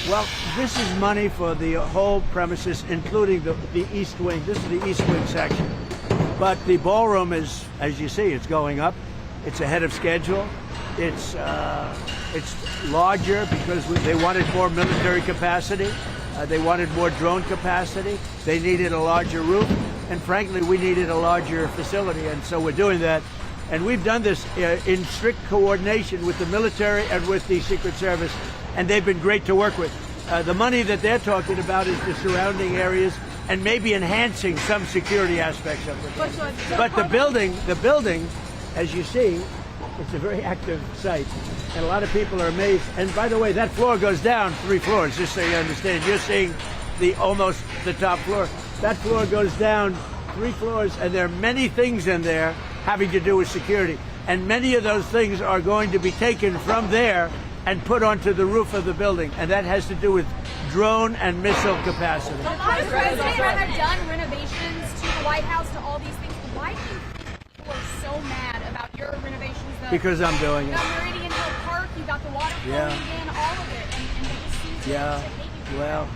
Well, this is money for the whole premises, including the east wing. This is the east wing section. But the ballroom is, as you see, it's going up. It's ahead of schedule. It's larger because they wanted more military capacity. They wanted more drone capacity. They needed a larger roof. And frankly, we needed a larger facility. And so we're doing that. And we've done this in strict coordination with the military and with the Secret Service. And they've been great to work with. The money that they're talking about is the surrounding areas and maybe enhancing some security aspects of it. But the building, as you see, it's a very active site. And a lot of people are amazed. And by the way, that floor goes down 3 floors, just so you understand. You're seeing almost the top floor. That floor goes down 3 floors, and there are many things in there having to do with security. And many of those things are going to be taken from there and put onto the roof of the building. And that has to do with drone and missile capacity. The president have done renovations to the White House, to all these things. Why do you think people are so mad about your renovations? Because I'm doing it. You got Meridian Hill Park, you got the water flowing in, all of it. And they just seem to hate you for it. Well,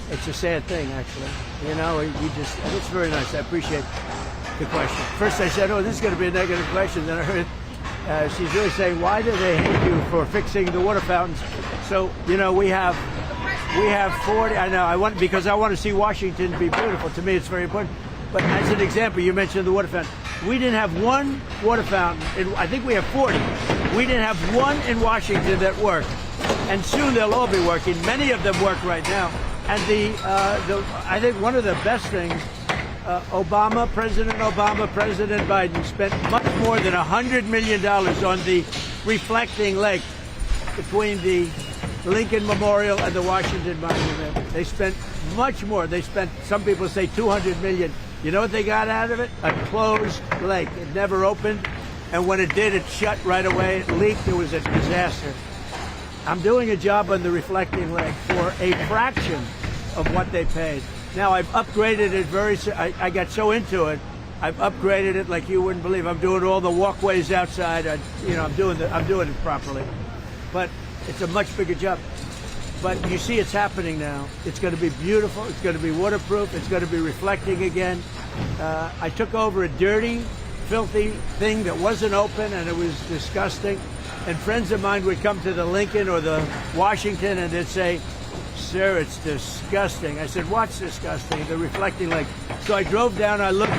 it's a sad thing, actually. You know, it's very nice. I appreciate the question. First I said, oh, this is going to be a negative question. Then I heard she's really saying, why do they hate you for fixing the water fountains? So, you know, we have 40. I know. Because I want to see Washington be beautiful. To me, it's very important. But as an example, you mentioned the water fountain. We didn't have one water fountain. I think we have 40. We didn't have one in Washington that worked. And soon they'll all be working. Many of them work right now. And I think one of the best things, President Obama, President Biden spent much more than $100 million on the reflecting lake between the Lincoln Memorial and the Washington Monument. They spent much more. They spent, some people say, $200 million. You know what they got out of it? A closed lake. It never opened. And when it did, it shut right away. It leaked. It was a disaster. I'm doing a job on the reflecting lake for a fraction of what they paid. Now I've upgraded it I got so into it. I've upgraded it like you wouldn't believe. I'm doing all the walkways outside. I'm doing it properly. But it's a much bigger job. But you see it's happening now. It's going to be beautiful. It's going to be waterproof. It's going to be reflecting again. I took over a dirty, filthy thing that wasn't open, and it was disgusting. And friends of mine would come to the Lincoln or the Washington and they'd say, sir, it's disgusting. I said, what's disgusting? The reflecting lake. So I drove down. I looked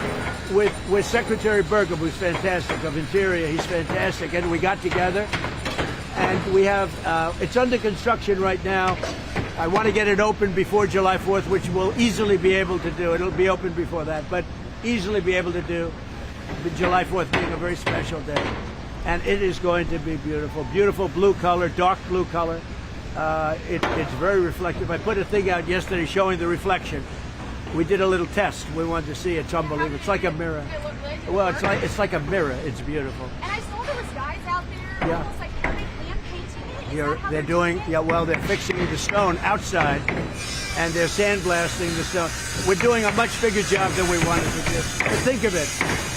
with Secretary Burgum, who's fantastic, of Interior. He's fantastic. And we got together. And we have, it's under construction right now. I want to get it open before July 4th, which we'll easily be able to do. It'll be open before that, but easily be able to do. The July 4th being a very special day. And it is going to be beautiful. Beautiful blue color, dark blue color. It's very reflective. I put a thing out yesterday showing the reflection. We did a little test. We wanted to see. It's unbelievable. It's like a mirror. Well, it's like a mirror. It's beautiful. And I saw there was guys out there almost like hand painting it. They're doing, they're fixing the stone outside, and they're sandblasting the stone. We're doing a much bigger job than we wanted to do. But think of it.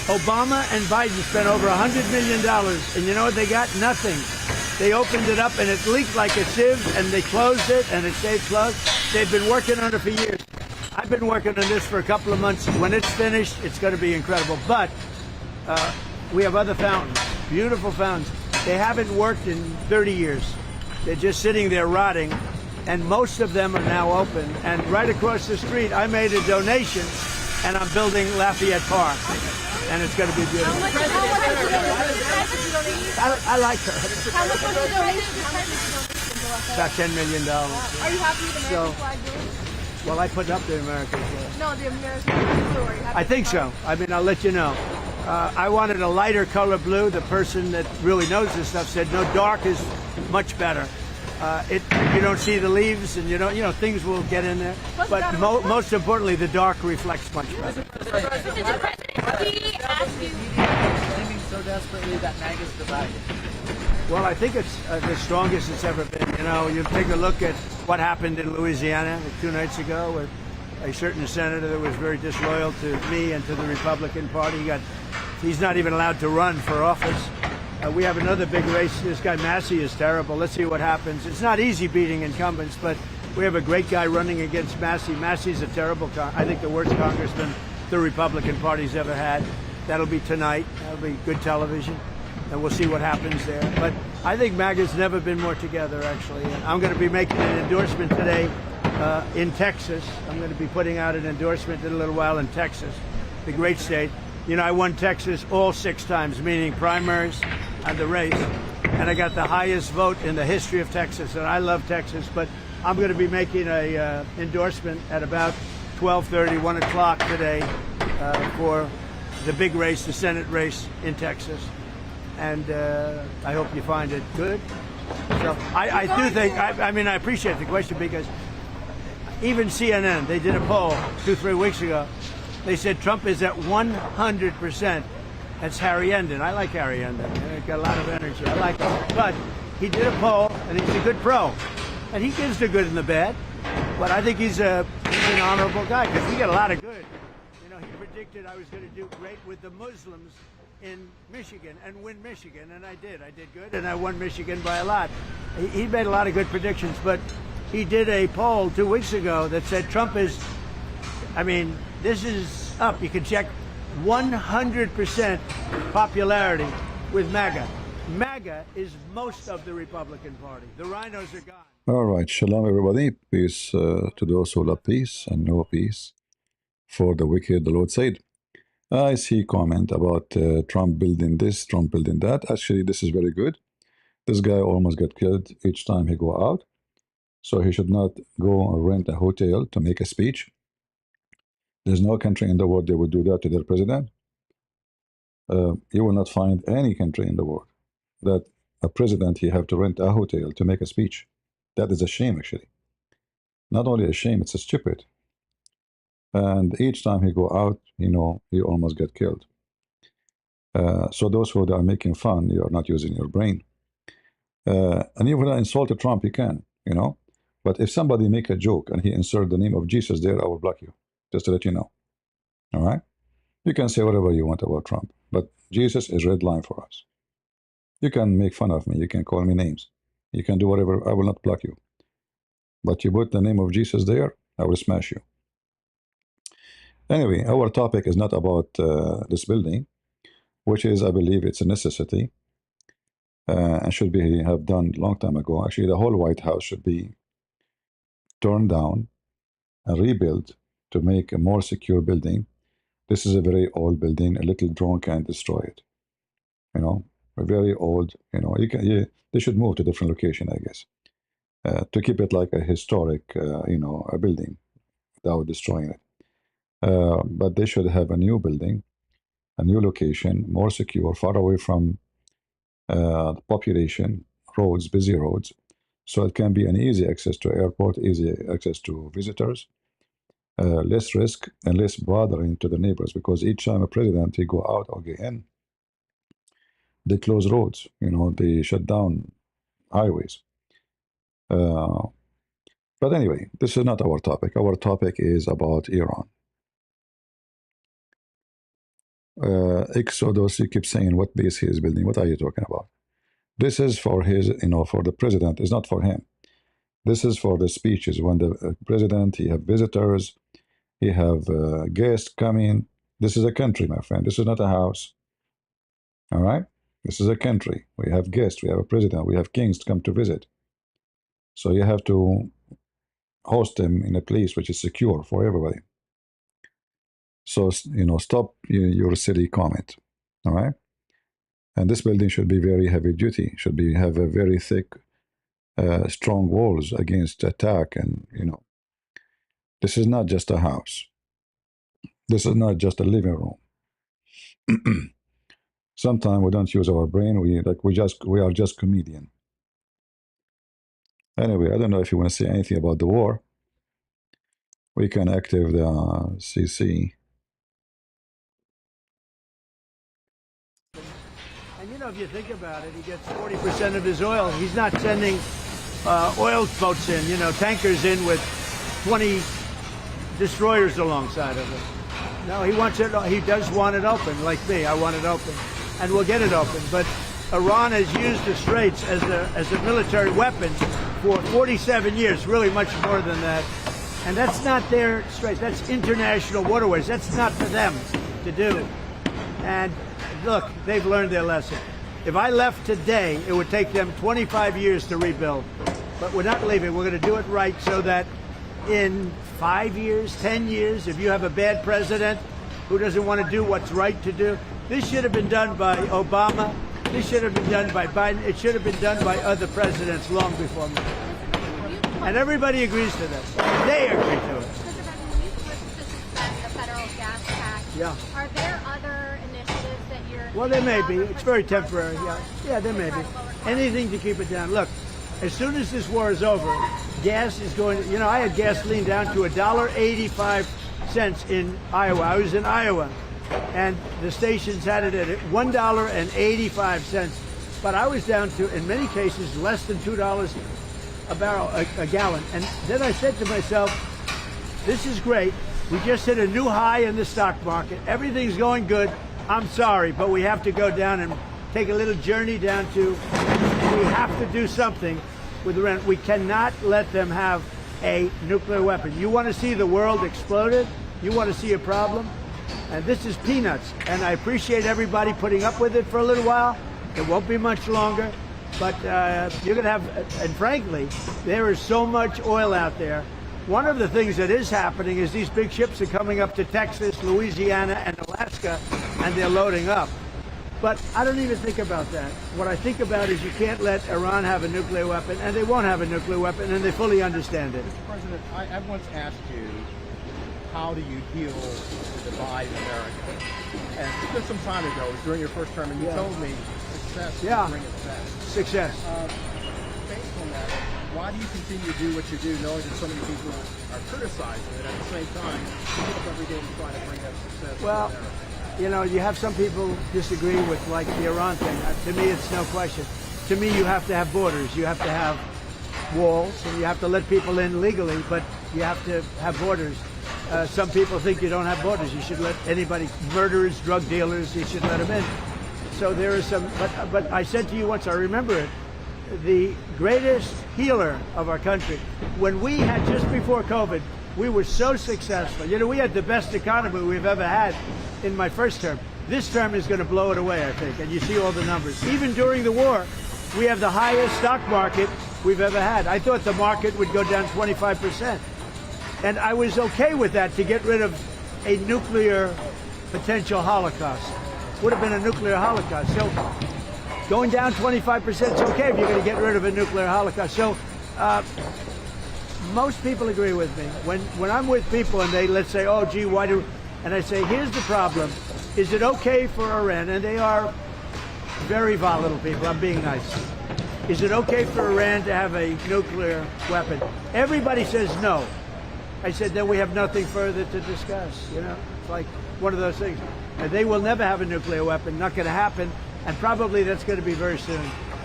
Obama and Biden spent over $100 million, and you know what they got? Nothing. They opened it up, and it leaked like a sieve, and they closed it, and it stayed closed. They've been working on it for years. I've been working on this for a couple of months. When it's finished, it's going to be incredible. But we have other fountains, beautiful fountains. They haven't worked in 30 years. They're just sitting there rotting, and most of them are now open. And right across the street, I made a donation, and I'm building Lafayette Park, and it's going to be beautiful. I like her. How much was the donation? About $10 million. Are you happy with the American flag blue? Well, I put up the American flag. No, the American flag blue. Are you happy? I think so. I mean, I'll let you know. I wanted a lighter color blue. The person that really knows this stuff said, no, dark is much better. You don't see the leaves, and things will get in there. But most importantly, the dark reflects much better. Did the president ask you? Claiming so desperately that MAGA's divided. Well, I think it's the strongest it's ever been. You take a look at what happened in Louisiana 2 nights ago with a certain senator that was very disloyal to me and to the Republican Party. He's not even allowed to run for office. We have another big race. This guy Massey is terrible. Let's see what happens. It's not easy beating incumbents, but We have a great guy running against Massey. Massey's a terrible, I think the worst congressman the Republican Party's ever had. That'll be tonight. That'll be good television, and we'll see what happens there. But I think MAGA's never been more together, actually. And I'm going to be making an endorsement today in Texas. I'm going to be putting out an endorsement in a little while in Texas, the great state. You know, I won Texas all 6 times, meaning primaries and the race. And I got the highest vote in the history of Texas, and I love Texas. But I'm going to be making a endorsement at about 12:30, 1 o'clock today for the big race, the Senate race in Texas. And I hope you find it good. So I do think, I mean, I appreciate the question, because even CNN, they did a poll 2-3 weeks ago. They said Trump is at 100%. That's Harry Endon. I like Harry Endon. He's got a lot of energy. I like him. But he did a poll, and he's a good pro. And he gives the good and the bad. But I think he's an honorable guy, because we get a lot of good. You know, he predicted I was going to do great with the Muslims in Michigan and win Michigan, and I did. I did good, and I won Michigan by a lot. He made a lot of good predictions, but he did a poll 2 weeks ago that said Trump is, I mean, this is up. You can check 100% popularity with MAGA. MAGA is most of the Republican Party. The rhinos are gone. All right, shalom everybody. Peace to those who love peace and no peace. For the wicked, the Lord said. I see comment about Trump building this, Trump building that. Actually, this is very good. This guy almost got killed each time he go out. So he should not go and rent a hotel to make a speech. There's no country in the world that would do that to their president. You will not find any country in the world that a president, he have to rent a hotel to make a speech. That is a shame, actually. Not only a shame, it's a stupid. And each time he go out, you know, he almost get killed. So those who are making fun, you are not using your brain. And even insult Trump, you can, you know. But if somebody make a joke and he insert the name of Jesus there, I will block you, just to let you know. All right? You can say whatever you want about Trump, but Jesus is red line for us. You can make fun of me. You can call me names. You can do whatever. I will not block you. But you put the name of Jesus there, I will smash you. Anyway, our topic is not about this building, which is, I believe, it's a necessity and should be have done long time ago. Actually, the whole White House should be torn down and rebuilt to make a more secure building. This is a very old building. A little drone can destroy it. You know, a very old. You know, they should move to a different location, I guess, to keep it like a historic, you know, a building without destroying it. But they should have a new building, a new location, more secure, far away from the population, roads, busy roads, so it can be an easy access to airport, easy access to visitors, less risk and less bothering to the neighbors, because each time a president, he go out or get in, they close roads, you know, they shut down highways. But anyway, this is not our topic. Our topic is about Iran. Exodus, you keep saying what base he is building. What are you talking about? This is for his, you know, for the president. It's not for him. This is for the speeches. When the president, he have visitors, he have guests coming. This is a country, my friend. This is not a house. All right? This is a country. We have guests. We have a president. We have kings to come to visit. So you have to host them in a place which is secure for everybody. So, you know, stop your silly comment, all right? And this building should be very heavy duty, should be have a very thick, strong walls against attack. And, you know, this is not just a house. This is not just a living room. Sometimes we don't use our brain. We are just comedian. Anyway, I don't know if you want to say anything about the war. We can active the CC. And you know, if you think about it, he gets 40% of his oil. He's not sending oil boats in, you know, tankers in with 20 destroyers alongside of it. No, he wants it. He does want it open, like me. I want it open, and we'll get it open. But Iran has used the Straits as a military weapon for 47 years, really much more than that. And that's not their straits. That's international waterways. That's not for them to do. And look, they've learned their lesson. If I left today, it would take them 25 years to rebuild. But we're not leaving. We're going to do it right so that in 5 years, 10 years, if you have a bad president who doesn't want to do what's right to do, this should have been done by Obama. This should have been done by Biden. It should have been done by other presidents long before me. And everybody agrees to this. They agree to it. Mr. President, when you push to suspend the federal gas tax, Yeah. are there other initiatives that you're Well, there may thinking be. of It's or very pushing temporary. hard Yeah, there may to try be. to lower costs? Anything to keep it down. Look, as soon as this war is over, gas is going to, I had gasoline down to $1.85 in Iowa. I was in Iowa, and the stations had it at $1.85. But I was down to, in many cases, less than $2 a barrel, a gallon. And then I said to myself, this is great. We just hit a new high in the stock market. Everything's going good. I'm sorry, but we have to go down and take a little journey down to, we have to do something with Iran. We cannot let them have a nuclear weapon. You want to see the world exploded? You want to see a problem? And this is peanuts. And I appreciate everybody putting up with it for a little while. It won't be much longer. But you're going to have, and frankly, there is so much oil out there. One of the things that is happening is these big ships are coming up to Texas, Louisiana, and Alaska, and they're loading up. But I don't even think about that. What I think about is you can't let Iran have a nuclear weapon, and they won't have a nuclear weapon, and they fully understand it. Mr. President, I once asked you, how do you heal the divide in America? And just some time ago, it was during your first term, and you told me success will bring success. Success. Based on that, why do you continue to do what you do, knowing that so many people are criticizing it, at the same time, you get up every day and try to bring that success Well, to America? you have some people disagree with, like, the Iran thing. To me, it's no question. To me, you have to have borders. You have to have walls, and you have to let people in legally, but you have to have borders. Some people think you don't have borders. You should let anybody, murderers, drug dealers, you should let them in. So there is some, but I said to you once, I remember it, the greatest healer of our country, when we had, just before COVID, we were so successful. We had the best economy we've ever had in my first term. This term is going to blow it away, I think, and you see all the numbers. Even during the war, we have the highest stock market we've ever had. I thought the market would go down 25%. And I was okay with that, to get rid of a nuclear potential holocaust. Would have been a nuclear holocaust. So going down 25% is okay if you're going to get rid of a nuclear holocaust. So most people agree with me. When I'm with people and they, let's say, oh, gee, why do... And I say, here's the problem. Is it okay for Iran? And they are very volatile people. I'm being nice. Is it okay for Iran to have a nuclear weapon? Everybody says no. I said, then we have nothing further to discuss. It's like one of those things. And they will never have a nuclear weapon. Not going to happen. And probably that's going to be very soon.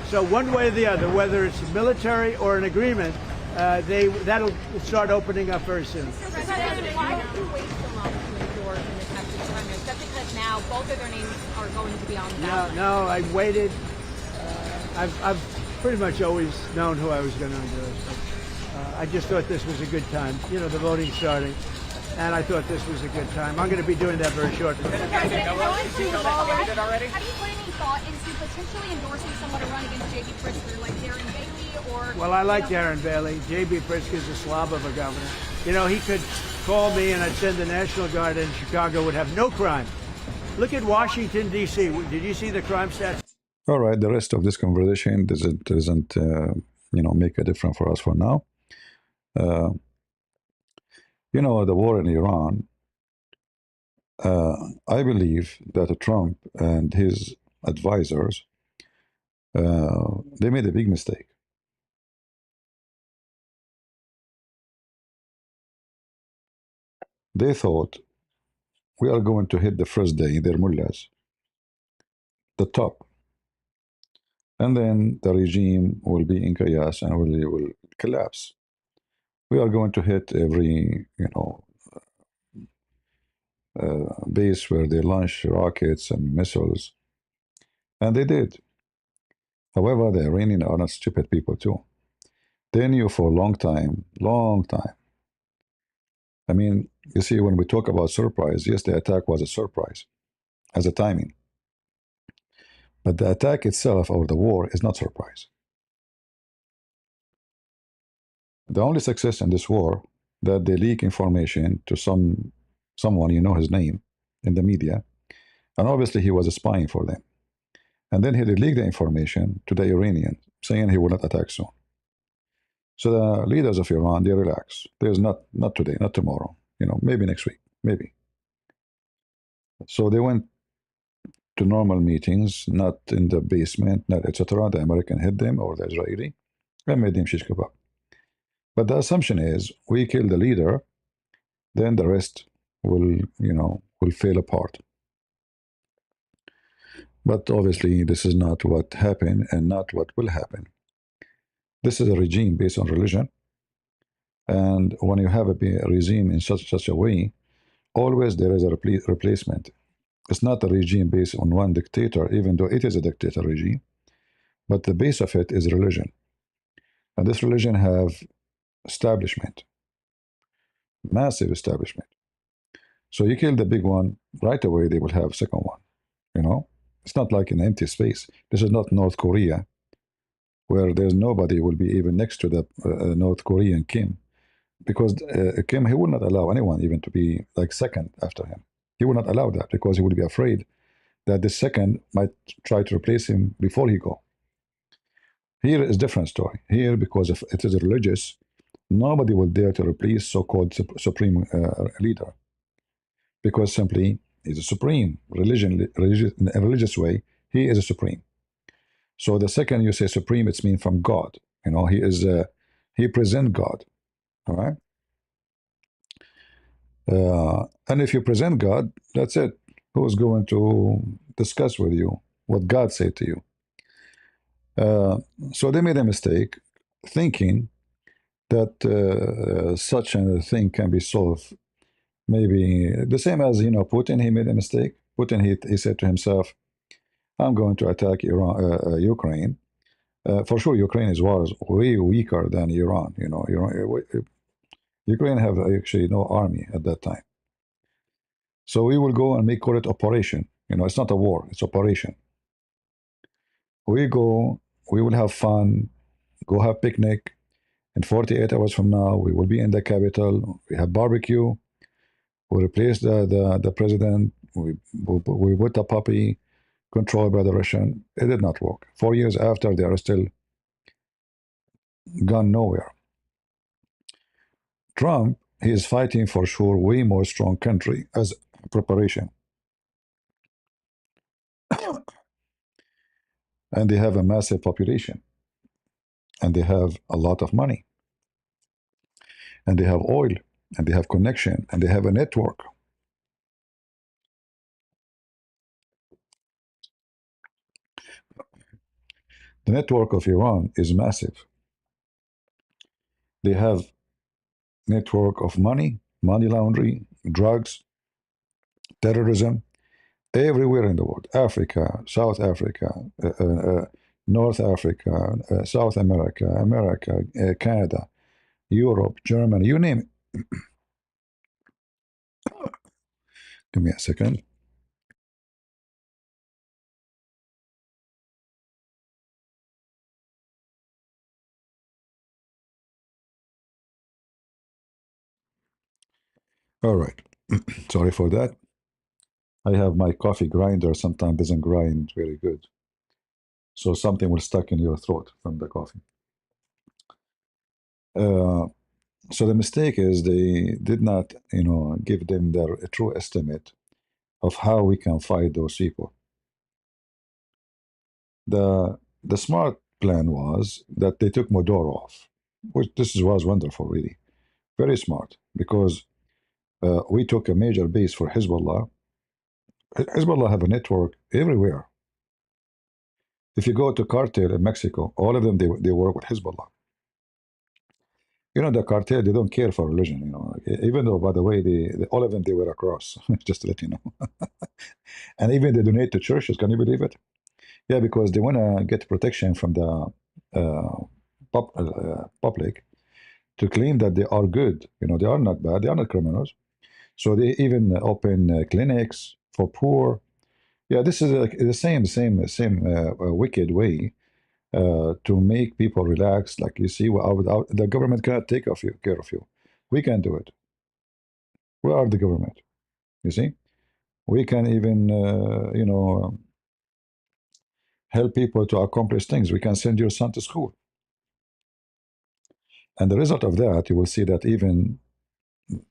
So one way or the other, whether it's military or an agreement, that'll start opening up very soon. Mr. President, why did you wait so long to endorse in the Texas primary? Except because now both of their names are going to be on the ballot. No, I waited. I've pretty much always known who I was going to endorse. But, I just thought this was a good time. The voting's starting. And I thought this was a good time. I'm going to be doing that very shortly. Have you put any thought into potentially endorsing someone to run against J.B. Pritzker, like Darren Bailey or... Well, I like Darren Bailey. J.B. Pritzker's a slob of a governor. He could call me and I'd send the National Guard in Chicago, would have no crime. Look at Washington, D.C. Did you see the crime stats? All right, the rest of this conversation doesn't make a difference for us for now. The war in Iran, I believe that Trump and his advisors, they made a big mistake. They thought, we are going to hit the first day, their mullahs, the top. And then the regime will be in chaos and will collapse. We are going to hit every, base where they launch rockets and missiles. And they did. However, the Iranians are not stupid people too. They knew for a long time, long time. I mean, you see, when we talk about surprise, yes, the attack was a surprise as a timing. But the attack itself or the war is not surprise. The only success in this war that they leak information to someone, you know his name, in the media, and obviously he was spying for them. And then he leaked the information to the Iranian, saying he will not attack soon. So the leaders of Iran, they relax. There's not today, not tomorrow. You know, maybe next week, maybe. So they went to normal meetings, not in the basement, not etc. The American hit them or the Israeli and made them shish kebab. But the assumption is we kill the leader, then the rest will, will fail apart. But obviously, this is not what happened and not what will happen. This is a regime based on religion. And when you have a regime in such a way, always there is a replacement. It's not a regime based on one dictator, even though it is a dictator regime, but the base of it is religion. And this religion have establishment, massive establishment. So you kill the big one, right away they will have second one, you know? It's not like an empty space. This is not North Korea, where there's nobody will be even next to the North Korean Kim. Because Kim, he will not allow anyone even to be like second after him. He will not allow that because he would be afraid that the second might try to replace him before he go. Here is different story. Here, because if it is religious, nobody will dare to replace so-called supreme leader, because simply he's a supreme in a religious way. He is a supreme. So the second you say supreme, it's mean from God. You know, he present God. All right. And if you present God, that's it. Who's going to discuss with you what God said to you? So they made a mistake thinking that such a thing can be solved. Maybe the same as, Putin, he made a mistake. Putin, he said to himself, I'm going to attack Ukraine. For sure, Ukraine was way weaker than Iran. Ukraine have actually no army at that time. So we will go and call it operation. It's not a war, it's operation. We go, we will have fun, go have picnic. In 48 hours from now, we will be in the capital. We have barbecue. We replace the president. We put a puppy controlled by the Russian. It did not work. 4 years after, they are still gone nowhere. Trump, he is fighting for sure way more strong country as preparation. And they have a massive population. And they have a lot of money. And they have oil. And they have connection. And they have a network. The network of Iran is massive. They have network of money laundering, drugs, terrorism, everywhere in the world. Africa, South Africa, North Africa, South America, Canada, Europe, Germany, you name it. Give me a second. All right. Sorry for that. I have my coffee grinder. Sometimes doesn't grind very good. So something will stuck in your throat from the coffee. So the mistake is they did not, give them their true estimate of how we can fight those people. The smart plan was that they took Modorov, which was wonderful, really, very smart, because we took a major base for Hezbollah. Hezbollah have a network everywhere. If you go to cartel in Mexico, all of them they work with Hezbollah. The cartel, they don't care for religion, even though, by the way, all of them, they wear a cross, just to let you know. And even they donate to churches. Can you believe it? Yeah, because they want to get protection from the public to claim that they are good. You know, they are not bad. They are not criminals. So they even open clinics for poor. Yeah, this is the same wicked way to make people relax. Like you see, the government cannot take care of you. We can do it. We are the government. You see, we can even help people to accomplish things. We can send your son to school, and the result of that, you will see that even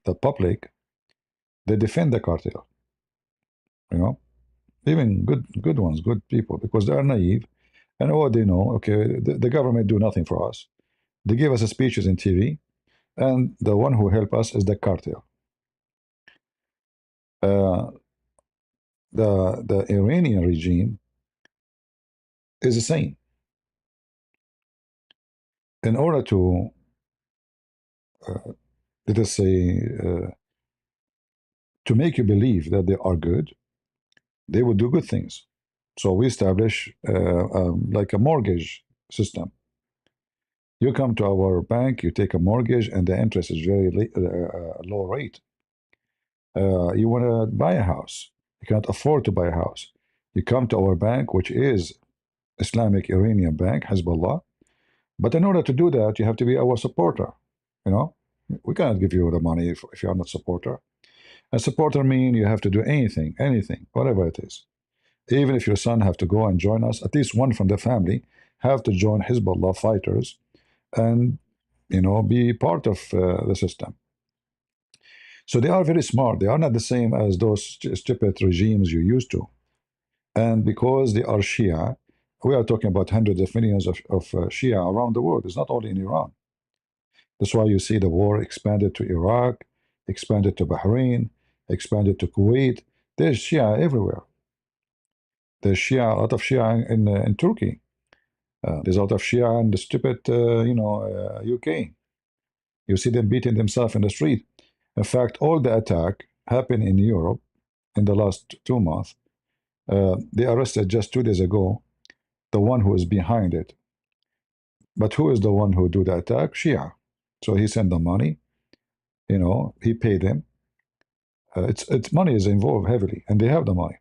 the public, they defend the cartel. You know, even good ones, good people, because they are naive and what they know. Okay, the government do nothing for us. They give us speeches in TV, and the one who help us is the cartel. Uh, the Iranian regime is the same. In order to let us say to make you believe that they are good, they will do good things. So we establish like a mortgage system. You come to our bank, you take a mortgage, and the interest is very low rate. You want to buy a house, you cannot afford to buy a house. You come to our bank, which is Islamic Iranian Bank, Hezbollah. But in order to do that, you have to be our supporter. You know, we cannot give you the money if you are not supporter. A supporter means you have to do anything, whatever it is. Even if your son have to go and join us, at least one from the family have to join Hezbollah fighters and be part of the system. So they are very smart. They are not the same as those stupid regimes you used to. And because they are Shia, we are talking about hundreds of millions of Shia around the world. It's not only in Iran. That's why you see the war expanded to Iraq, expanded to Bahrain, expanded to Kuwait. There's Shia everywhere. There's Shia, a lot of Shia in Turkey. There's a lot of Shia in the stupid, UK. You see them beating themselves in the street. In fact, all the attack happened in Europe in the last 2 months. They arrested just 2 days ago the one who is behind it. But who is the one who do the attack? Shia. So he sent them money. He paid them. It's money is involved heavily, and they have the money.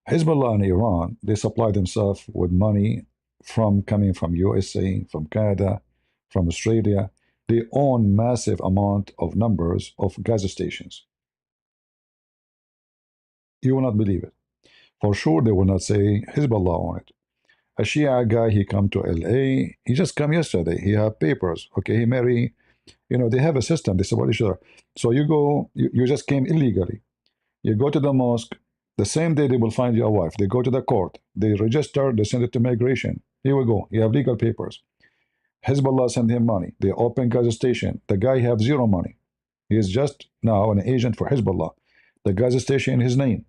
Hezbollah and Iran, they supply themselves with money coming from USA, from Canada, from Australia. They own massive amount of numbers of gas stations. You will not believe it. For sure, they will not say Hezbollah on it. A Shia guy, he come to LA. He just come yesterday. He have papers. Okay, he marry. They have a system. They support each other. So you go. You just came illegally. You go to the mosque. The same day they will find you a wife. They go to the court. They register. They send it to migration. Here we go. You have legal papers. Hezbollah send him money. They open gas station. The guy have zero money. He is just now an agent for Hezbollah. The gas station in his name.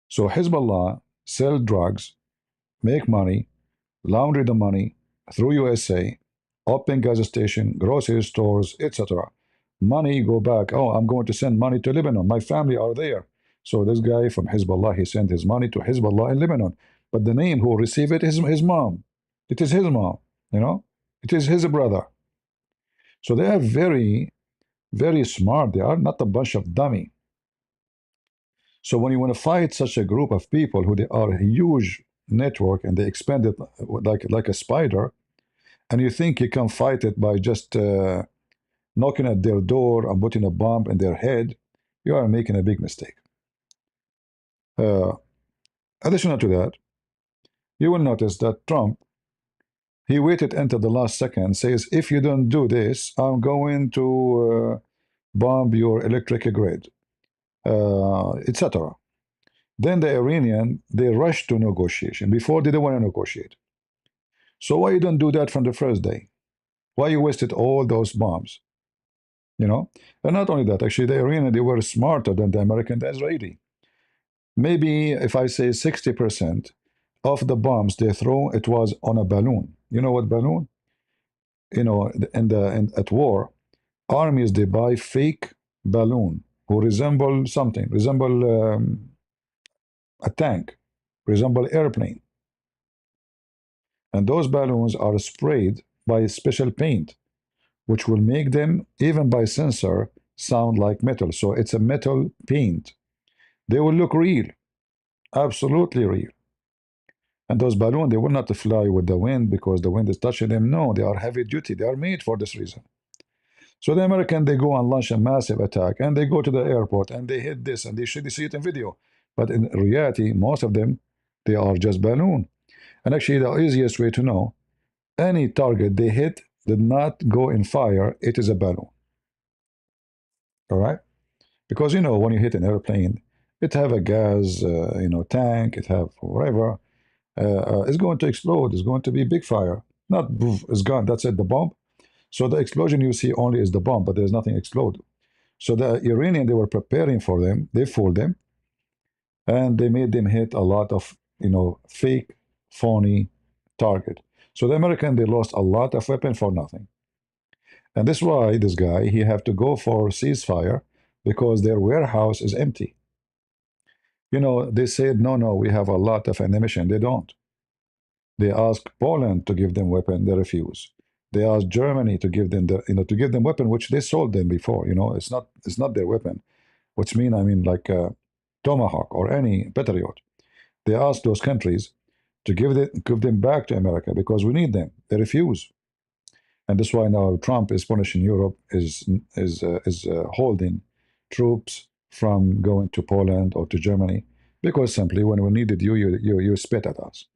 So Hezbollah sell drugs, make money, launder the money through USA, open gas station, grocery stores, etc. Money go back. Oh, I'm going to send money to Lebanon. My family are there. So this guy from Hezbollah, he sent his money to Hezbollah in Lebanon. But the name who received it is his mom. It is his mom. It is his brother. So they are very, very smart. They are not a bunch of dummy. So when you want to fight such a group of people who they are a huge network and they expand it like a spider, and you think you can fight it by just knocking at their door and putting a bomb in their head, you are making a big mistake. Additional to that, you will notice that Trump, he waited until the last second, says, if you don't do this, I'm going to bomb your electric grid, etc. Then the Iranian, they rushed to negotiation. Before, they didn't want to negotiate. So why you don't do that from the first day? Why you wasted all those bombs? And not only that, actually, the Iranian, they were smarter than the American, the Israeli. Maybe if I say 60% of the bombs they throw, it was on a balloon. You know what balloon? At war, armies, they buy fake balloon who resemble something, a tank, resemble airplane. And those balloons are sprayed by special paint, which will make them, even by sensor, sound like metal. So it's a metal paint. They will look real, absolutely real. And those balloons, they will not fly with the wind because the wind is touching them. No, they are heavy duty. They are made for this reason. So the American, they go and launch a massive attack, and they go to the airport, and they hit this, and they see it in video. But in reality, most of them, they are just balloon. And actually, the easiest way to know, any target they hit did not go in fire, it is a balloon. All right? Because, you know, when you hit an airplane, it have a gas, tank, it have whatever. It's going to explode. It's going to be big fire. Not poof, it's gone. That's it, the bomb. So the explosion you see only is the bomb, but there's nothing explode. So the Iranian, they were preparing for them. They fooled them, and they made them hit a lot of fake, phony target. So the American, they lost a lot of weapon for nothing. And that's why this guy, he have to go for ceasefire because their warehouse is empty. They said, no, we have a lot of ammunition. They don't. They asked Poland to give them weapon. They refuse. They asked Germany to give them weapon, which they sold them before. It's not their weapon, which I mean like Tomahawk or any Patriot. They asked those countries to give them back to America because we need them. They refuse, and that's why now Trump is punishing Europe, is holding troops from going to Poland or to Germany because simply when we needed you spit at us.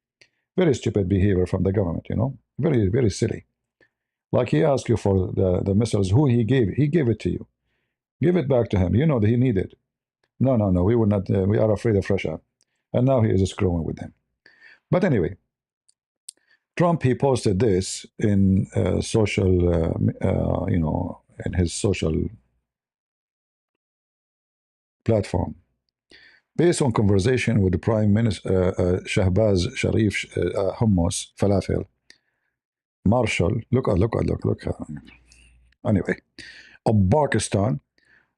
Very stupid behavior from the government. Very, very silly. Like he asked you for the missiles, who he gave it to you. Give it back to him. You know that he needed. No, we will not. We are afraid of Russia, and now he is screwing with them. But anyway, Trump, he posted this in social, in his social platform, based on conversation with the Prime Minister Shahbaz Sharif Hummus Falafel Marshall. Look. Anyway, of Pakistan,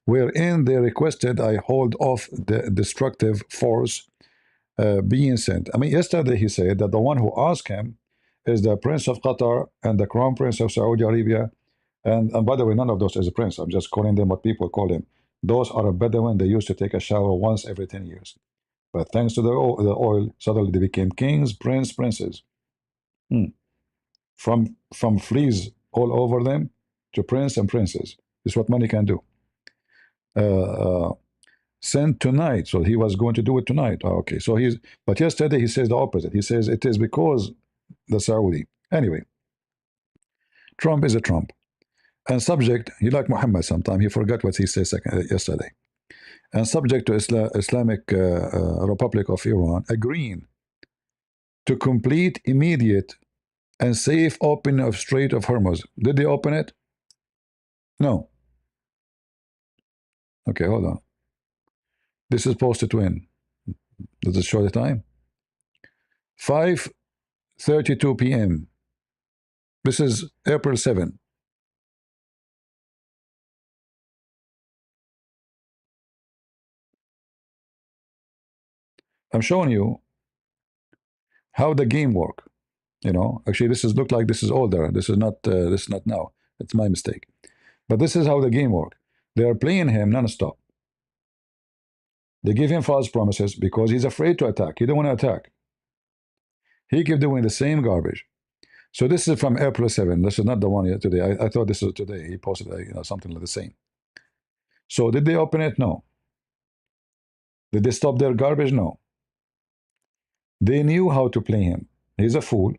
wherein they requested I hold off the destructive force being sent. I mean, yesterday he said that the one who asked him is the Prince of Qatar and the Crown Prince of Saudi Arabia. And by the way, none of those is a prince. I'm just calling them what people call him. Those are a Bedouin. They used to take a shower once every 10 years. But thanks to the oil, suddenly they became kings, princes. From fleas all over them to prince and princess. This is what money can do. Sent tonight. So he was going to do it tonight. Okay. So but yesterday he says the opposite. He says it is because the Saudi. Anyway, Trump is a Trump. And subject, he like Muhammad sometime, he forgot what he said yesterday. And subject to Islamic Republic of Iran agreeing to complete immediate and safe opening of Strait of Hormuz. Did they open it? No. Okay, hold on. This is posted when? Does it show the time? 5:32 p.m. This is April 7. I'm showing you how the game work. Actually, this look like this is older. This is not now. It's my mistake. But this is how the game work. They are playing him non-stop. They give him false promises because he's afraid to attack. He don't want to attack. He keep doing the same garbage. So this is from April 7. This is not the one today. I thought this was today. He posted something like the same. So did they open it? No. Did they stop their garbage? No. They knew how to play him. He's a fool.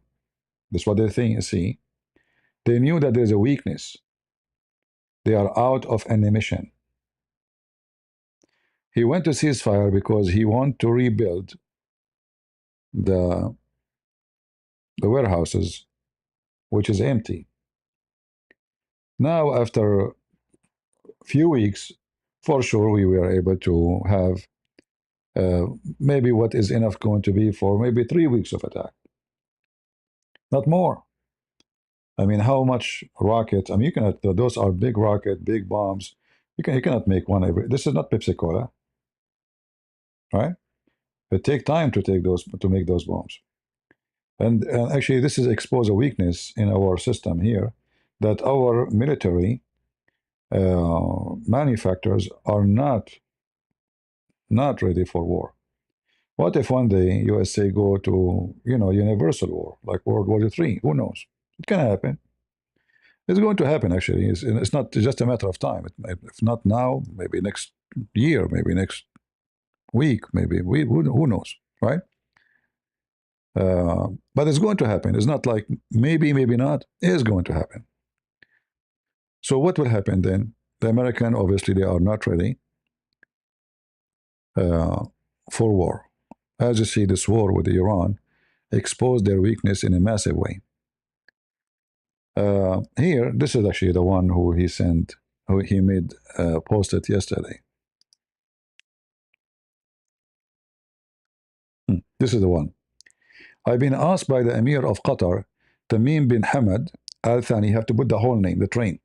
That's what they see. They knew that there's a weakness. They are out of ammunition. He went to ceasefire because he want to rebuild the warehouses, which is empty. Now, after a few weeks, for sure, we were able to have maybe what is enough going to be for maybe 3 weeks of attack. Not more. I mean, how much rockets? I mean, you cannot. Those are big rocket, big bombs. You cannot make one every. This is not Pepsi Cola, right? It takes time to make those bombs. And actually, this is expose a weakness in our system here, that our military manufacturers are not ready for war. What if one day USA go to universal war like World War III? Who knows? It can happen. It's going to happen. Actually, it's not just a matter of time. If not now, maybe next year, maybe next week, maybe who knows, right? But it's going to happen. It's not like maybe not. It is going to happen. So what will happen then? The American, obviously, they are not ready for war. As you see, this war with Iran exposed their weakness in a massive way. Here, this is actually the one who he sent, who he made posted yesterday. This is the one. I've been asked by the Emir of Qatar, Tamim bin Hamad Al Thani, you have to put the whole name, the train.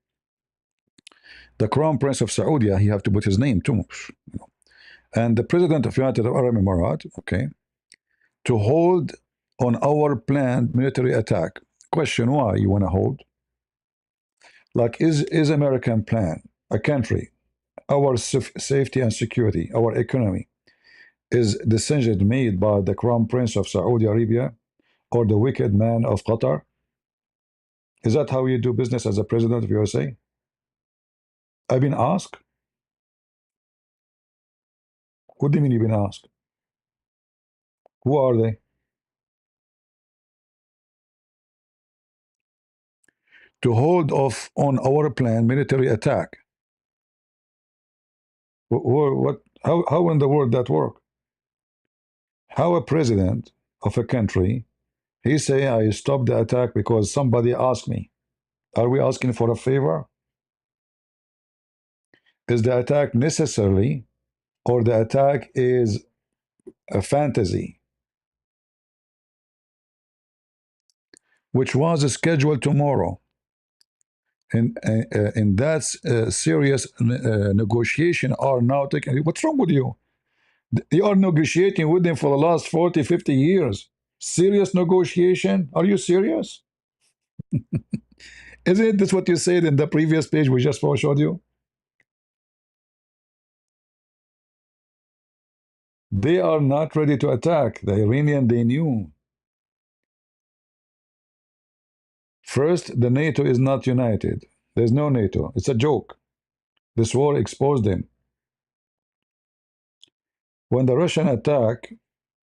The Crown Prince of Saudi, he have to put his name too. And the President of United Arab Emirates, okay, to hold on our planned military attack. Question, why you want to hold? Like, is American plan, a country, our safety and security, our economy, is decision made by the Crown Prince of Saudi Arabia or the wicked man of Qatar? Is that how you do business as a president of USA? I've been asked. What do you mean you've been asked? Who are they? To hold off on our planned military attack. What? How in the world that work? How a president of a country, he say, I stopped the attack because somebody asked me. Are we asking for a favor? Is the attack necessary, or the attack is a fantasy, which was scheduled tomorrow? And that serious negotiation are now taking. What's wrong with you? You are negotiating with them for the last 40, 50 years. Serious negotiation? Are you serious? Isn't this what you said in the previous page we just showed you? They are not ready to attack. The Iranian, they knew. First, the NATO is not united. There's no NATO. It's a joke. This war exposed them. When the Russian attack,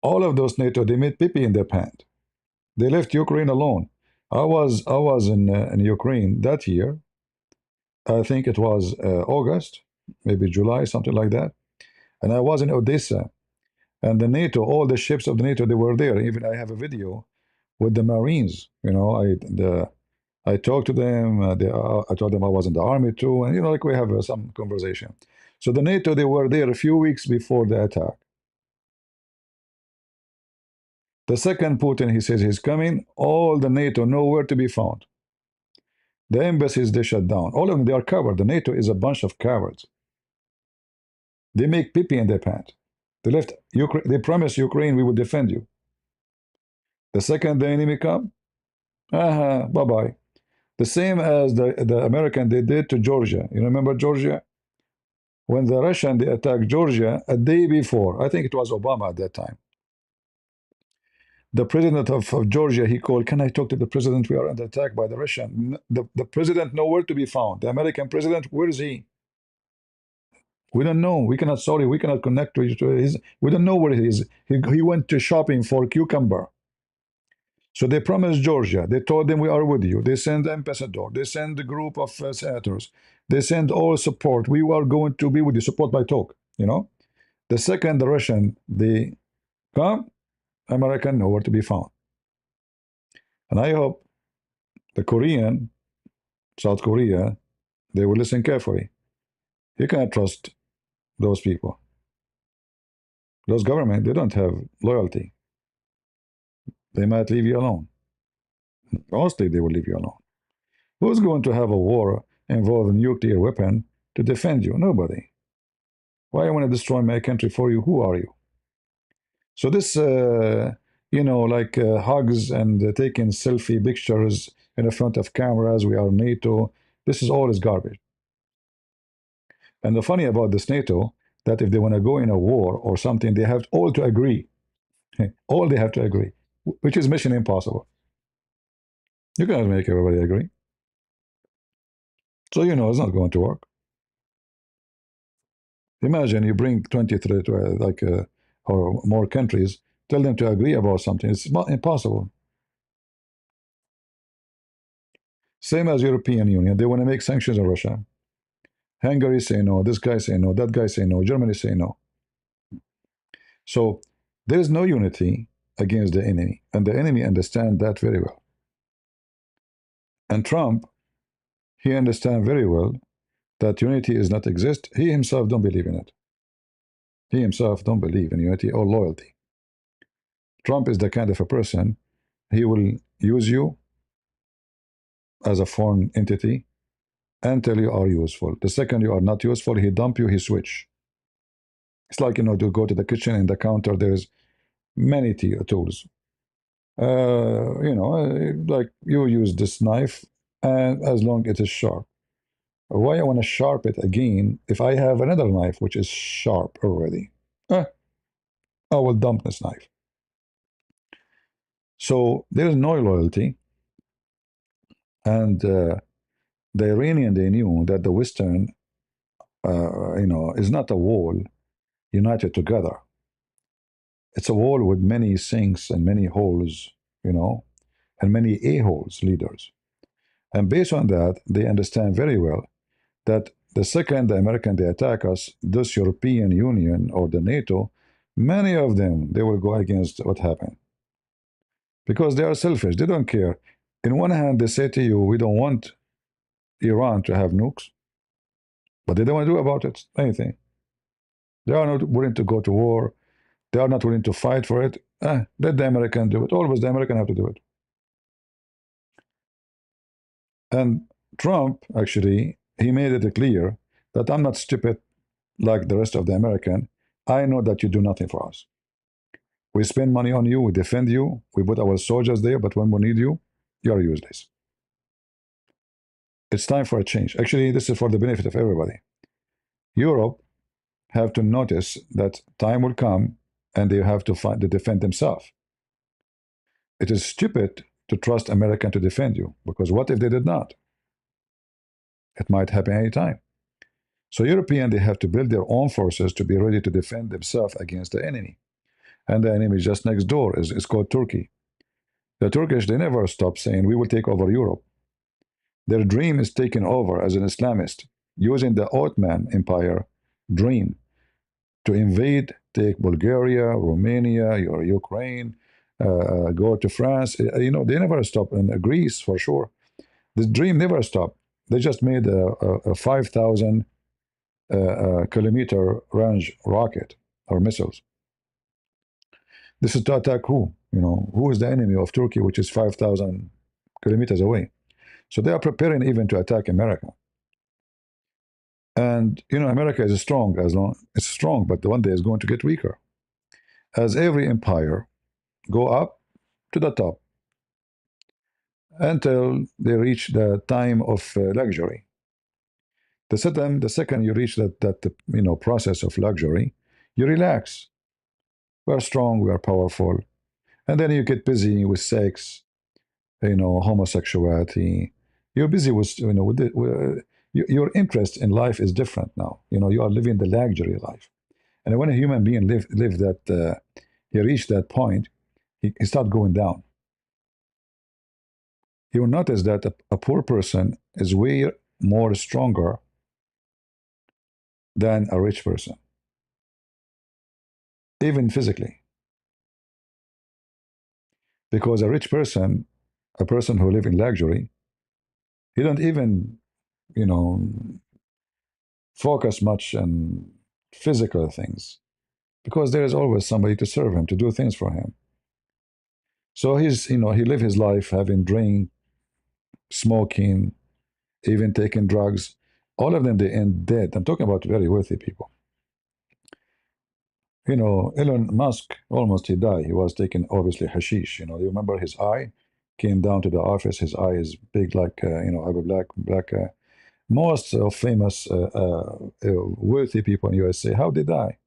all of those NATO, they made pee-pee in their pants. They left Ukraine alone. I was in Ukraine that year. I think it was August, maybe July, something like that. And I was in Odessa. And the NATO, all the ships of the NATO, they were there. Even I have a video with the Marines. I talked to them. I told them I was in the army too, and like we have some conversation. So the NATO, they were there a few weeks before the attack. The second Putin, he says he's coming. All the NATO nowhere to be found. The embassies, they shut down. All of them, they are covered. The NATO is a bunch of cowards. They make pee-pee in their pants. They left Ukraine. They promised Ukraine, we will defend you. The second the enemy come, bye-bye. The same as the American, they did to Georgia. You remember Georgia? When the Russian, they attacked Georgia a day before, I think it was Obama at that time. The president of Georgia, he called, can I talk to the president? We are under attack by the Russian. The president nowhere to be found. The American president, where is he? We don't know. We cannot connect to his. We don't know where he is. He went to shopping for cucumber. So they promised Georgia. They told them we are with you. They send the ambassador. They send a group of senators. They send all support. We are going to be with you. Support by talk. The second the Russian, they come, American nowhere to be found. And I hope the Korean, South Korea, they will listen carefully. You cannot trust those people. Those government, they don't have loyalty. They might leave you alone. Mostly they will leave you alone. Who's going to have a war involving nuclear weapon to defend you? Nobody. Why I want to destroy my country for you? Who are you? So this, like hugs and taking selfie pictures in front of cameras. We are NATO. This is all is garbage. And the funny about this NATO, that if they want to go in a war or something, they have all to agree. All they have to agree, which is mission impossible. You cannot make everybody agree. So it's not going to work. Imagine you bring 23 or more countries, tell them to agree about something. It's not impossible. Same as European Union. They want to make sanctions on Russia. Hungary say no, this guy say no, that guy say no, Germany say no. So there is no unity against the enemy, and the enemy understand that very well. And Trump, he understand very well that unity is not exist. He himself don't believe in it. He himself don't believe in unity or loyalty. Trump is the kind of a person, he will use you as a foreign entity until you are useful. The second you are not useful, he dump you, he switch. It's like, to go to the kitchen and the counter, there's many tools. Like you use this knife, and as long as it is sharp. Why I want to sharp it again if I have another knife which is sharp already? I will dump this knife. So there is no loyalty, and the Iranian, they knew that the Western, is not a wall united together. It's a wall with many sinks and many holes, and many a-holes leaders. And based on that, they understand very well that the second the American they attack us, this European Union or the NATO, many of them, they will go against what happened. Because they are selfish. They don't care. In one hand, they say to you, we don't want Iran to have nukes. But they don't want to do about it anything. They are not willing to go to war. They are not willing to fight for it. Let the American do it. Always the American have to do it. And Trump, actually, he made it clear that I'm not stupid like the rest of the American. I know that you do nothing for us. We spend money on you, we defend you, we put our soldiers there, but when we need you, you're useless. It's time for a change. Actually, this is for the benefit of everybody. Europe have to notice that time will come and they have to defend themselves. It is stupid to trust American to defend you, because what if they did not? It might happen anytime. So European, they have to build their own forces to be ready to defend themselves against the enemy. And the enemy is just next door. It's called Turkey. The Turkish, they never stop saying, we will take over Europe. Their dream is taken over as an Islamist, using the Ottoman Empire dream to invade, take Bulgaria, Romania, or Ukraine, go to France. They never stop. In Greece, for sure. The dream never stopped. They just made a 5,000 kilometer range rocket or missiles. This is to attack who? Who is the enemy of Turkey, which is 5,000 kilometers away? So they are preparing even to attack America. And America is strong it's strong, but one day is going to get weaker. As every empire go up to the top until they reach the time of luxury. The second you reach that process of luxury, you relax. We are strong, we are powerful, and then you get busy with sex, homosexuality. You're busy with your interest in life is different now. You are living the luxury life, and when a human being live that, he reached that point, he start going down. You will notice that a poor person is way more stronger than a rich person, even physically. Because a rich person, a person who live in luxury, he don't even, focus much on physical things, because there is always somebody to serve him, to do things for him. So he live his life having drink, smoking, even taking drugs. All of them, they end dead. I'm talking about very wealthy people. you know, Elon Musk, almost he died. He was taking, obviously, hashish. You know, you remember his eye came down to the office. His eye is big like, you know, a black. Most of famous, wealthy people in USA, how they die?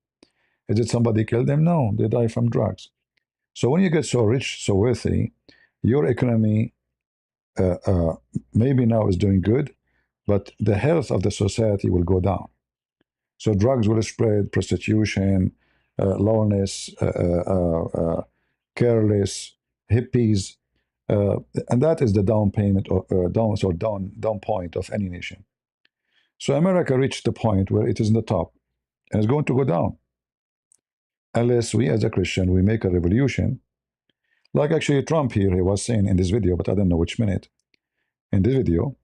Is it somebody killed them? No, they die from drugs. So when you get so rich, so wealthy, your economy maybe now is doing good, but the health of the society will go down. So drugs will spread, prostitution, lowness, careless, hippies, and that is the down payment or down point of any nation. So America reached the point where it is in the top, and it's going to go down unless we, as a Christian, we make a revolution. Like actually Trump here, he was saying in this video, but I don't know which minute. In this video,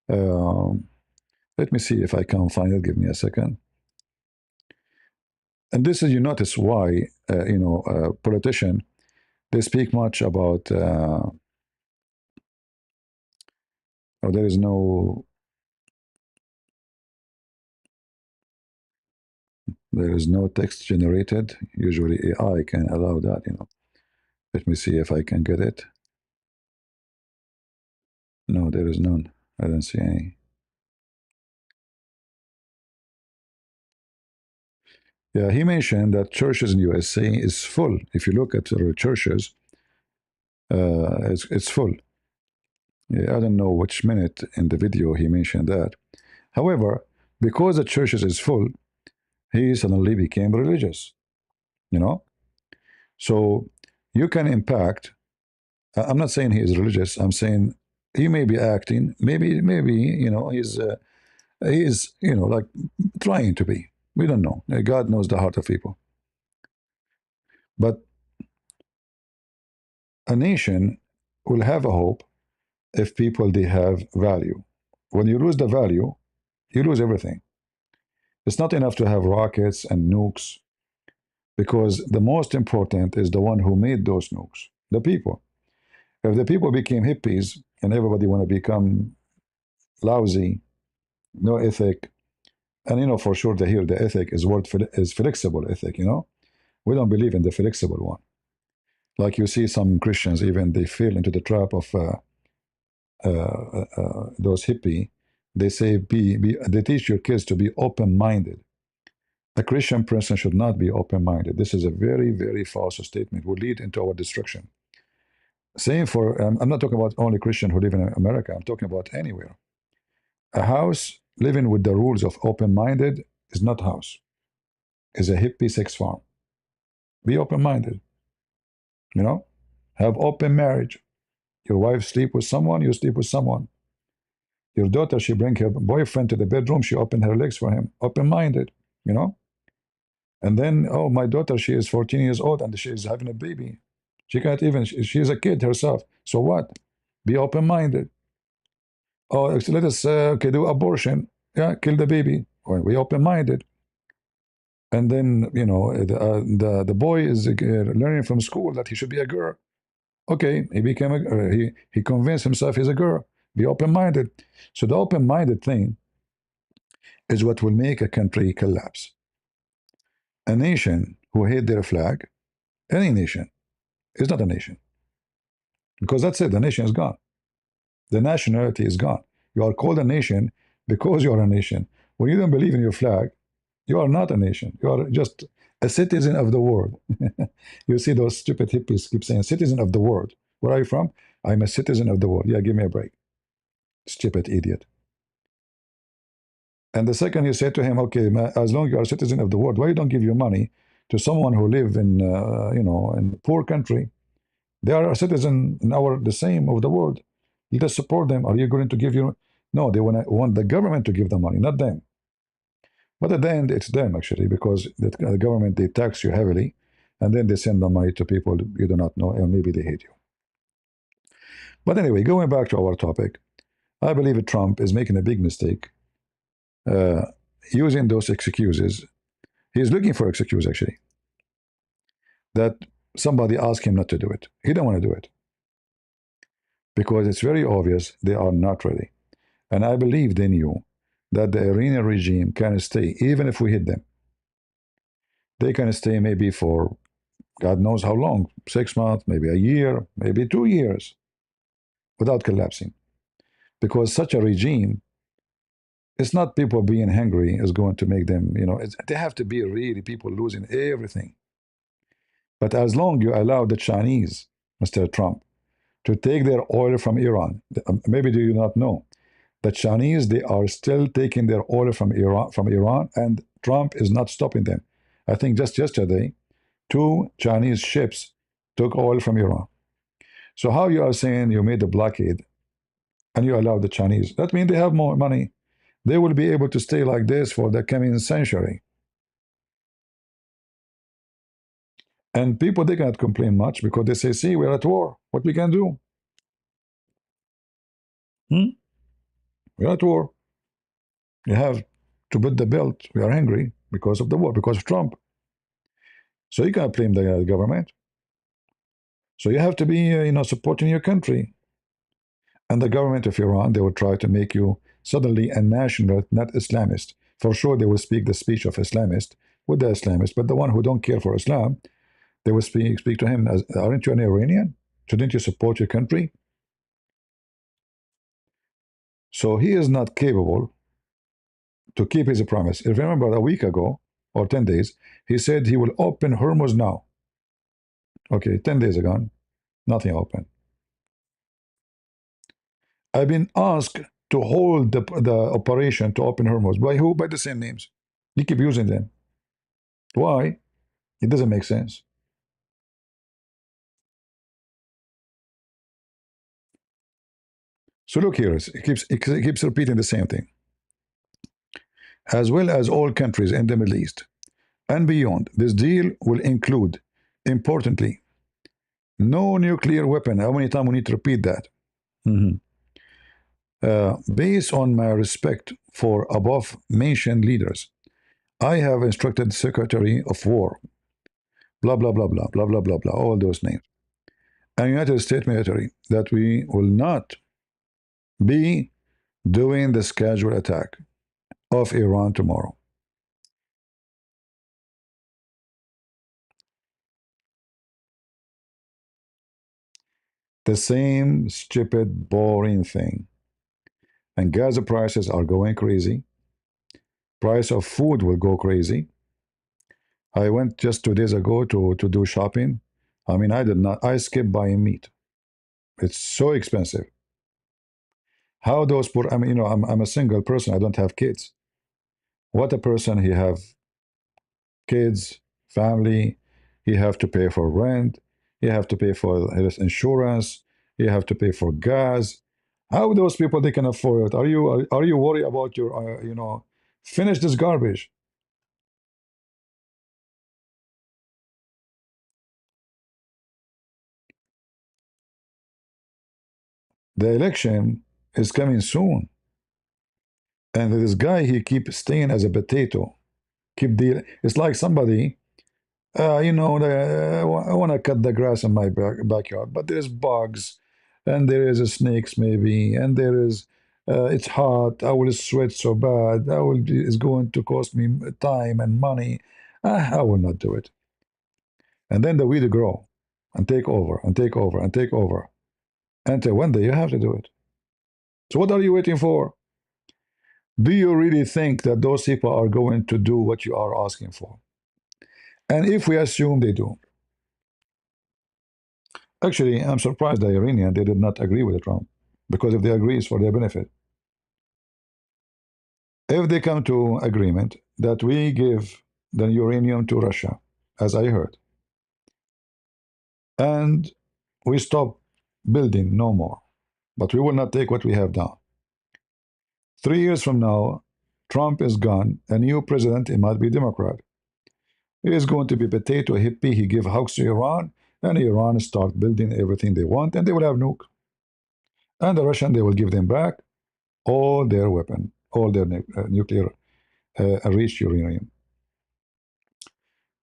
let me see if I can find it. Give me a second. And this is, you notice why, you know, politicians, they speak much about, oh, there is no text generated. Usually AI can allow that, you know. Let me see if I can get it. No, there is none. I don't see any. Yeah, he mentioned that churches in USA is full. If you look at the churches, it's full. Yeah, I don't know which minute in the video he mentioned that. However, because the churches is full, he suddenly became religious, you know? So you can impact, I'm not saying he is religious, I'm saying he may be acting, maybe, you know, he's, you know, like trying to be. We don't know. God knows the heart of people. But a nation will have a hope if people, they have value. When you lose the value, you lose everything. It's not enough to have rockets and nukes, because the most important is the one who made those nukes, the people. If the people became hippies and everybody want to become lousy, no ethic, and you know for sure that here the ethic is is flexible ethic, you know. We don't believe in the flexible one. Like you see some Christians, even they fall into the trap of those hippie. They say they teach your kids to be open-minded. A Christian person should not be open-minded. This is a very, very false statement. Will lead into our destruction. Same for, I'm not talking about only Christians who live in America. I'm talking about anywhere. A house living with the rules of open-minded is not house. It's a hippie sex farm. Be open-minded. You know, have open marriage. Your wife sleep with someone, you sleep with someone. Your daughter, she bring her boyfriend to the bedroom, she open her legs for him. Open-minded, you know. And then, oh, my daughter, she is 14 years old and she is having a baby. She can't even, she is a kid herself. So what? Be open-minded. Oh, let us do abortion. Yeah, kill the baby. Well, be open-minded. And then, you know, the boy is learning from school that he should be a girl. Okay, he became he convinced himself he's a girl. Be open-minded. So the open-minded thing is what will make a country collapse. A nation who hate their flag, any nation, is not a nation. Because that's it, the nation is gone. The nationality is gone. You are called a nation because you are a nation. When you don't believe in your flag, you are not a nation. You are just a citizen of the world. You see those stupid hippies keep saying, citizen of the world. Where are you from? I'm a citizen of the world. Yeah, give me a break. Stupid idiot. And the second you say to him, okay, as long as you are a citizen of the world, why you don't give your money to someone who live in, you know, in a poor country? They are a citizen in the same of the world. You just support them. Are you going to give your? No, they want the government to give the money, not them. But at the end, it's them actually, because the government, they tax you heavily, and then they send the money to people you do not know, and maybe they hate you. But anyway, going back to our topic, I believe Trump is making a big mistake using those excuses. He's looking for excuse actually, that somebody asked him not to do it. He don't want to do it because it's very obvious they are not ready. And I believe they knew that the Iranian regime can stay even if we hit them. they can stay maybe for God knows how long, 6 months, maybe a year, maybe 2 years, without collapsing. Because such a regime, it's not people being hungry is going to make them, they have to be really people losing everything. But as long you allow the Chinese, Mr. Trump, to take their oil from Iran, maybe do you not know, the Chinese, they are still taking their oil from Iran, and Trump is not stopping them. I think just yesterday, 2 Chinese ships took oil from Iran. So how you are saying you made a blockade and you allow the Chinese? That means they have more money. They will be able to stay like this for the coming century. And people, they cannot complain much because they say, see, we're at war. What we can do? We're at war. You have to put the belt. We are angry because of the war, because of Trump. So you can't blame the government. So you have to be, supporting your country. And the government of Iran, they will try to make you suddenly a national, not Islamist. For sure, they will speak the speech of Islamist with the Islamists, but the one who don't care for Islam, they will speak to him as, aren't you an Iranian? Shouldn't you support your country? So he is not capable to keep his promise. If you remember a week ago, or 10 days, he said he will open Hormuz now. Okay, 10 days ago, nothing open. I've been asked to hold the operation to open Hormuz. By who? By the same names. You keep using them. Why? It doesn't make sense. So look here, it keeps repeating the same thing. As well as all countries in the Middle East and beyond, this deal will include, importantly, no nuclear weapon. How many times we need to repeat that? Based on my respect for above-mentioned leaders, I have instructed the Secretary of War, blah, blah, blah, blah, blah, blah, blah, blah, all those names, and United States military, that we will not be doing the scheduled attack of Iran tomorrow. The same stupid, boring thing. And gas prices are going crazy. Price of food will go crazy. I went just 2 days ago to do shopping. I mean, I skipped buying meat. It's so expensive. How those poor, I mean, I'm a single person. I don't have kids. What a person, he have kids, family, he have to pay for rent, he have to pay for his insurance, he have to pay for gas. How those people, they can afford it? Are you worried about your, finish this garbage? The election is coming soon. And this guy, he keeps staying as a potato. Keep dealing. It's like somebody, I want to cut the grass in my backyard, but there's bugs, and there is a snakes maybe, and there is, it's hot. I will sweat so bad. It's going to cost me time and money. I will not do it. And then the weed grow, and take over, and take over, and take over. Until one day you have to do it. So what are you waiting for? Do you really think that those people are going to do what you are asking for? And if we assume they do, actually, I'm surprised the Iranian, they did not agree with Trump, because if they agree, it's for their benefit. If they come to agreement that we give the uranium to Russia, as I heard, and we stop building no more, but we will not take what we have done. 3 years from now, Trump is gone, a new president, it might be Democrat. He is going to be potato hippie, he give hugs to Iran, and Iran start building everything they want, and they will have nuke. And the Russian, they will give them back all their weapon, all their nuclear enriched uranium.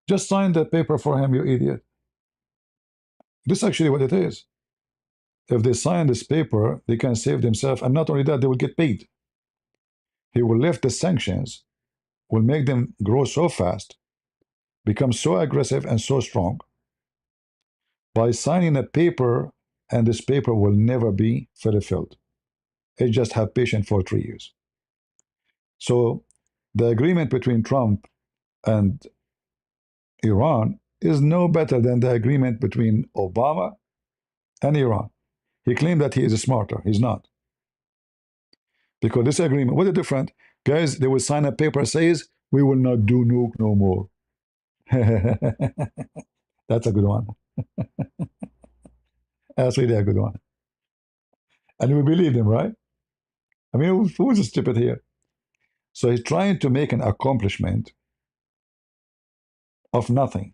Just sign that paper for him, you idiot. This is actually what it is. If they sign this paper, they can save themselves, and not only that, they will get paid. He will lift the sanctions, will make them grow so fast become so aggressive and so strong by signing a paper, and this paper will never be fulfilled. It just have patience for 3 years. So the agreement between Trump and Iran is no better than the agreement between Obama and Iran. He claimed that he is smarter. He's not. Because this agreement, what is different? Guys, they will sign a paper says, we will not do nuke no more. That's a good one. That's really a good one. And we believe him, right? I mean, who's stupid here? So he's trying to make an accomplishment of nothing.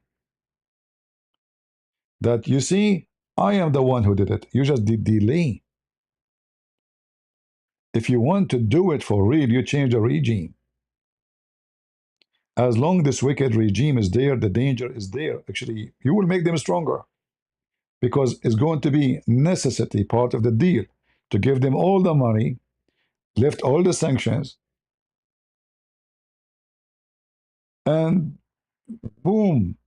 That, you see, I am the one who did it. You just did delay. If you want to do it for real, you change the regime. As long this wicked regime is there, the danger is there. Actually, you will make them stronger. Because it's going to be necessity, part of the deal, to give them all the money, lift all the sanctions, and boom,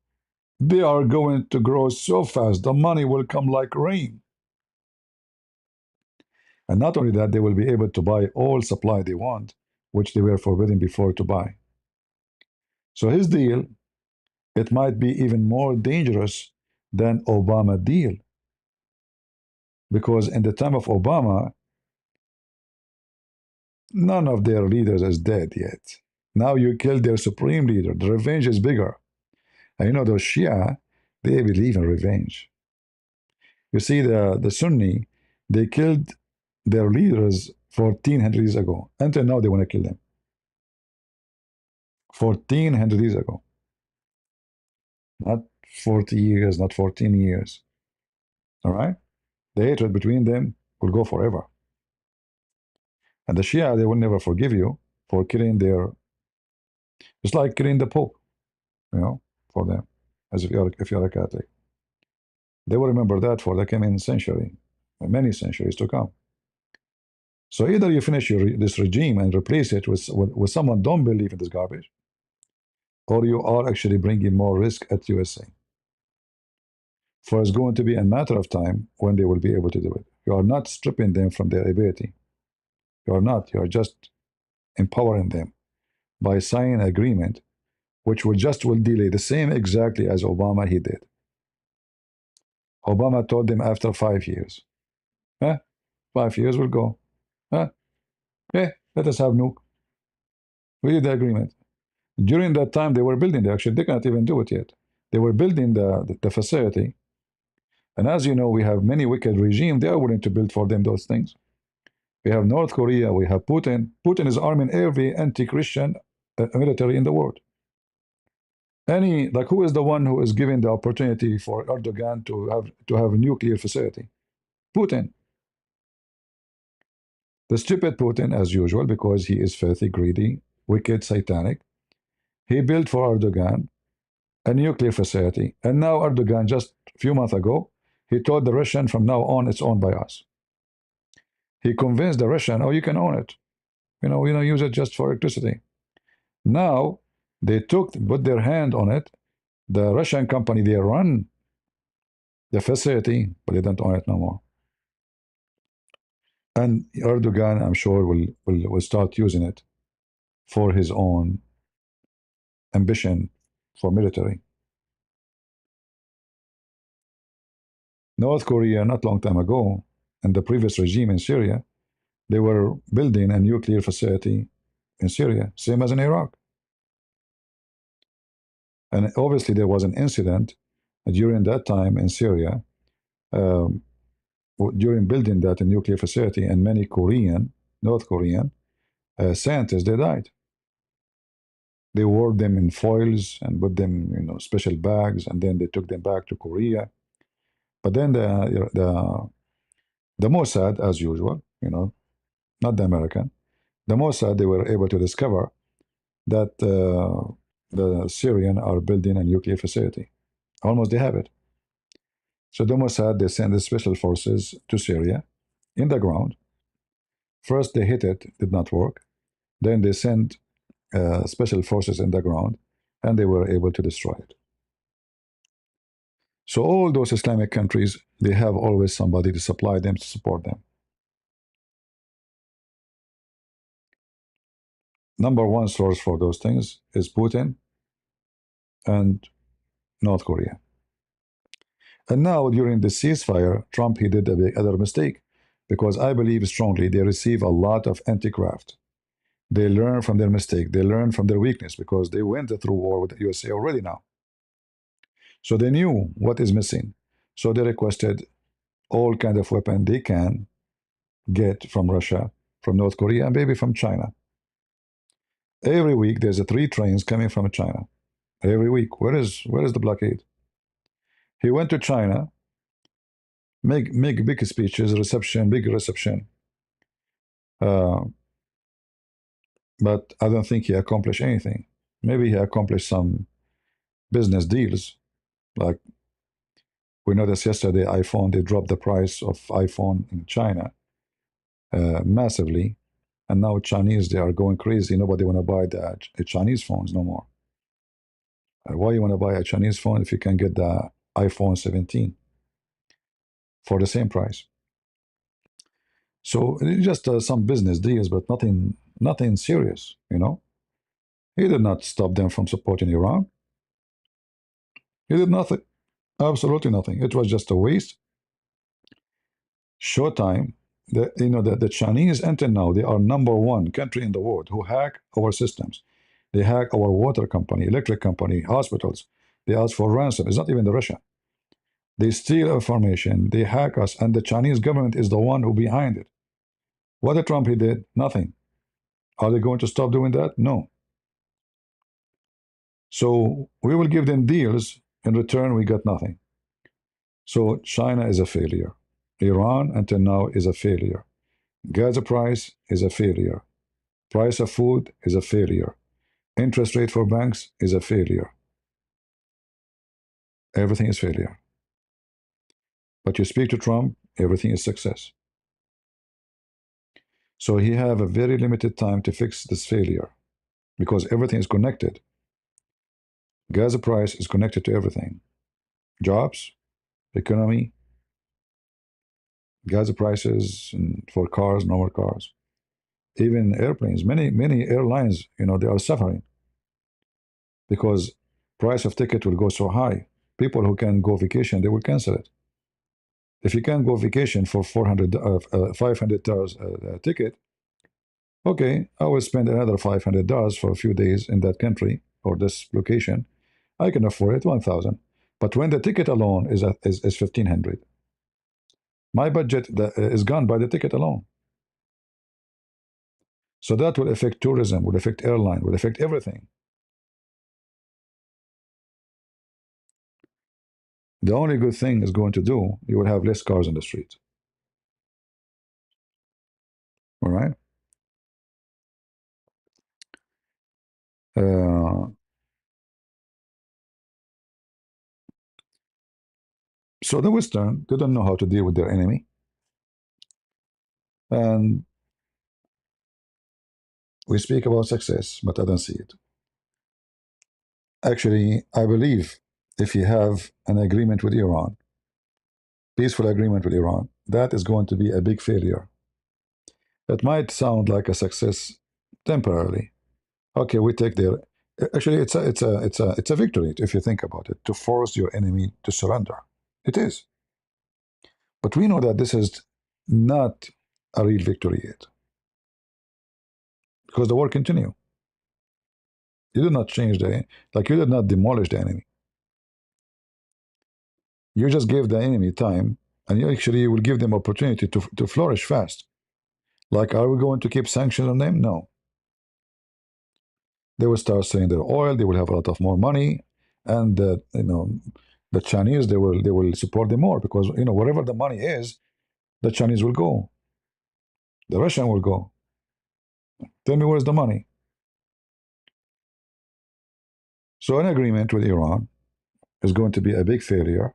they are going to grow so fast. The money will come like rain. And not only that, they will be able to buy all supply they want, which they were forbidden before to buy. So his deal, it might be even more dangerous than Obama deal. Because in the time of Obama, none of their leaders is dead yet. Now you killed their supreme leader. The revenge is bigger. And you know, those Shia, they believe in revenge. You see, the Sunni, they killed their leaders 1400 years ago. Until now, they want to kill them. 1400 years ago. Not 40 years, not 14 years. All right? The hatred between them will go forever. And the Shia, they will never forgive you for killing their... It's like killing the Pope, you know, for them, as if you're a Catholic. They will remember that for the coming century, many centuries to come. So either you finish this regime and replace it with someone don't believe in this garbage, or you are actually bringing more risk at USA. For it's going to be a matter of time when they will be able to do it. You are not stripping them from their ability. You are not. You are just empowering them by signing an agreement which will delay the same exactly as Obama he did. Obama told them after 5 years. 5 years will go. Let us have nuke. We did the agreement. During that time, they were building. They cannot even do it yet. They were building the facility. And as you know, we have many wicked regimes. They are willing to build for them those things. We have North Korea. We have Putin. Putin is arming every anti-Christian military in the world. Who is the one who is giving the opportunity for Erdogan to have a nuclear facility? Putin. The stupid Putin, as usual, because he is filthy, greedy, wicked, satanic. He built for Erdogan a nuclear facility. And now Erdogan, just a few months ago, he told the Russian, from now on, it's owned by us. He convinced the Russian, oh, you can own it. Use it just for electricity. Now, they put their hand on it. The Russian company, they run the facility, but they don't own it no more. And Erdogan, I'm sure, will start using it for his own ambition for military. North Korea, not long time ago, and the previous regime in Syria, they were building a nuclear facility in Syria, same as in Iraq. And obviously there was an incident during that time in Syria, during building that nuclear facility, and many North Korean scientists, they died. They wore them in foils and put them in special bags, and then they took them back to Korea. But then the Mossad, as usual, not the American, the Mossad, they were able to discover that the Syrian are building a nuclear facility. Almost they have it. So the Mossad, they send the special forces to Syria in the ground. First they hit it, did not work. Then they sent special forces in the ground, and they were able to destroy it. So all those Islamic countries, they have always somebody to supply them, to support them. Number one source for those things is Putin and North Korea. And now during the ceasefire, Trump, he did a big other mistake, because I believe strongly they receive a lot of anti-graft. They learn from their mistake. They learn from their weakness, because they went through war with the USA already now. So they knew what is missing. So they requested all kind of weapon they can get from Russia, from North Korea, and maybe from China. Every week there's 3 trains coming from China. Every week. Where is the blockade? He went to China, make big speeches, big reception. But I don't think he accomplished anything. Maybe he accomplished some business deals. Like we noticed yesterday, iPhone, they dropped the price of iPhone in China massively. And now Chinese, they are going crazy. Nobody want to buy the Chinese phones no more. Why you want to buy a Chinese phone if you can get the iPhone 17 for the same price? So it's just some business deals, but nothing serious, you know. He did not stop them from supporting Iran. He did nothing, absolutely nothing. It was just a waste. Showtime. The Chinese until now, they are #1 country in the world who hack our systems. They hack our water company, electric company, hospitals. They ask for ransom. It's not even the Russia. They steal information. They hack us, and the Chinese government is the one who behind it. What did Trump he did? Nothing. Are they going to stop doing that? No. So we will give them deals. In return, we got nothing. So China is a failure. Iran until now is a failure. Gas price is a failure. Price of food is a failure. Interest rate for banks is a failure. Everything is failure. But you speak to Trump, everything is success. So he have a very limited time to fix this failure, because everything is connected. Gas price is connected to everything. Jobs, economy, gas prices for cars, normal cars, even airplanes. Many airlines, they are suffering because price of ticket will go so high. People who can go vacation, they will cancel it. If you can't go vacation for $500 ticket, okay, I will spend another $500 for a few days in that country or this location. I can afford it, 1,000. But when the ticket alone is 1,500, my budget is gone by the ticket alone. So that will affect tourism, will affect airline, will affect everything. The only good thing is going to do, you will have less cars on the street. All right? So the Western, they don't know how to deal with their enemy. And we speak about success, but I don't see it. Actually, I believe if you have an agreement with Iran, peaceful agreement with Iran, that is going to be a big failure. It might sound like a success temporarily. Okay, we take their. Actually, it's a victory if you think about it, to force your enemy to surrender. It is. But we know that this is not a real victory yet, because the war continues. You did not change you did not demolish the enemy. You just gave the enemy time, and you actually will give them opportunity to flourish fast. Like, are we going to keep sanctions on them? No. They will start selling their oil. They will have a lot of more money, and the Chinese, they will support them more, because wherever the money is, the Chinese will go. The Russian will go. Tell me, where's the money? So an agreement with Iran is going to be a big failure.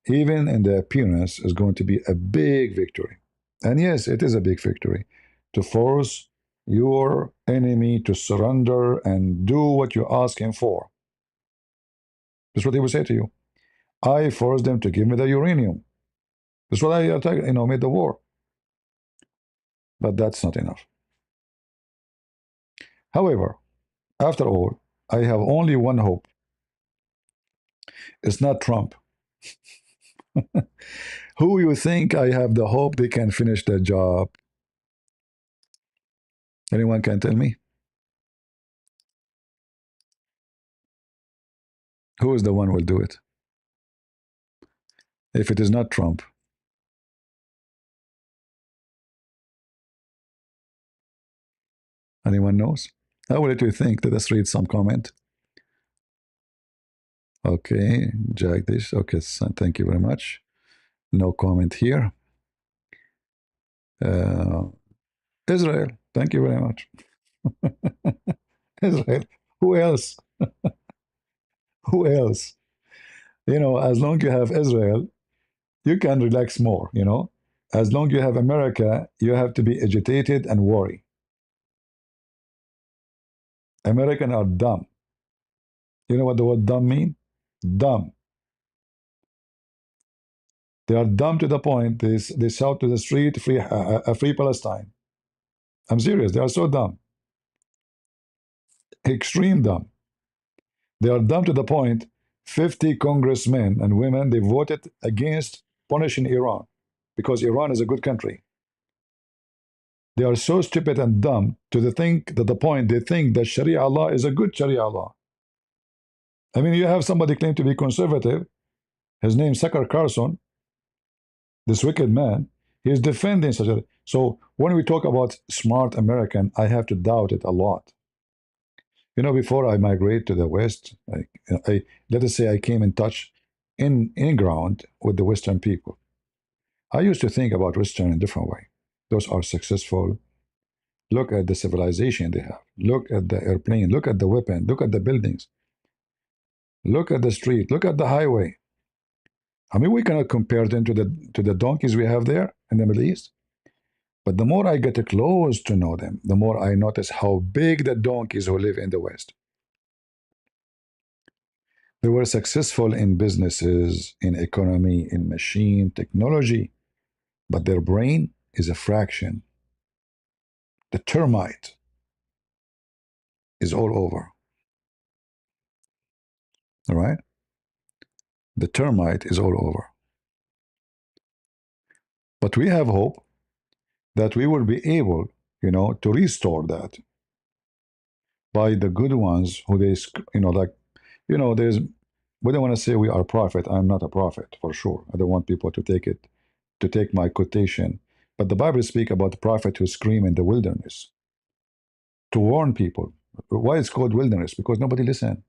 Even in the appearance, is going to be a big victory. And yes, it is a big victory to force your enemy to surrender and do what you ask him for. That's what he will say to you. I forced them to give me the uranium. That's what I attacked, made the war. But that's not enough. However, after all, I have only one hope. It's not Trump. Who you think I have the hope they can finish the job? Anyone can tell me? Who is the one who will do it? If it is not Trump. Anyone knows? I will let you think. Let us read some comment. Okay, Jagdish. Okay, so thank you very much. No comment here. Israel. Thank you very much. Israel. Who else? Who else? As long you have Israel, you can relax more, As long you have America, you have to be agitated and worry. Americans are dumb. You know what the word dumb mean? Dumb. They are dumb to the point they shout to the street, free Palestine. I'm serious. They are so dumb. Extreme dumb. They are dumb to the point 50 congressmen and women, they voted against punishing Iran because Iran is a good country. They are so stupid and dumb to the point they think that Sharia law is a good Sharia law. I mean, you have somebody claim to be conservative. His name is Tucker Carlson. This wicked man. He is defending such a. So when we talk about smart American, I have to doubt it a lot. Before I migrate to the West, let us say I came in touch in ground with the Western people. I used to think about Western in a different way. Those are successful. Look at the civilization they have. Look at the airplane. Look at the weapon. Look at the buildings. Look at the street. Look at the highway. I mean, we cannot compare them to the donkeys we have there in the Middle East. But the more I get close to know them, the more I notice how big the donkeys who live in the West. They were successful in businesses, in economy, in machine, technology, but their brain is a fraction. The termite is all over. All right? The termite is all over. But we have hope that we will be able, to restore that by the good ones who there's, we don't want to say we are a prophet. I'm not a prophet, for sure. I don't want people to take my quotation. But the Bible speaks about the prophet who scream in the wilderness to warn people. Why it's called wilderness? Because nobody listens.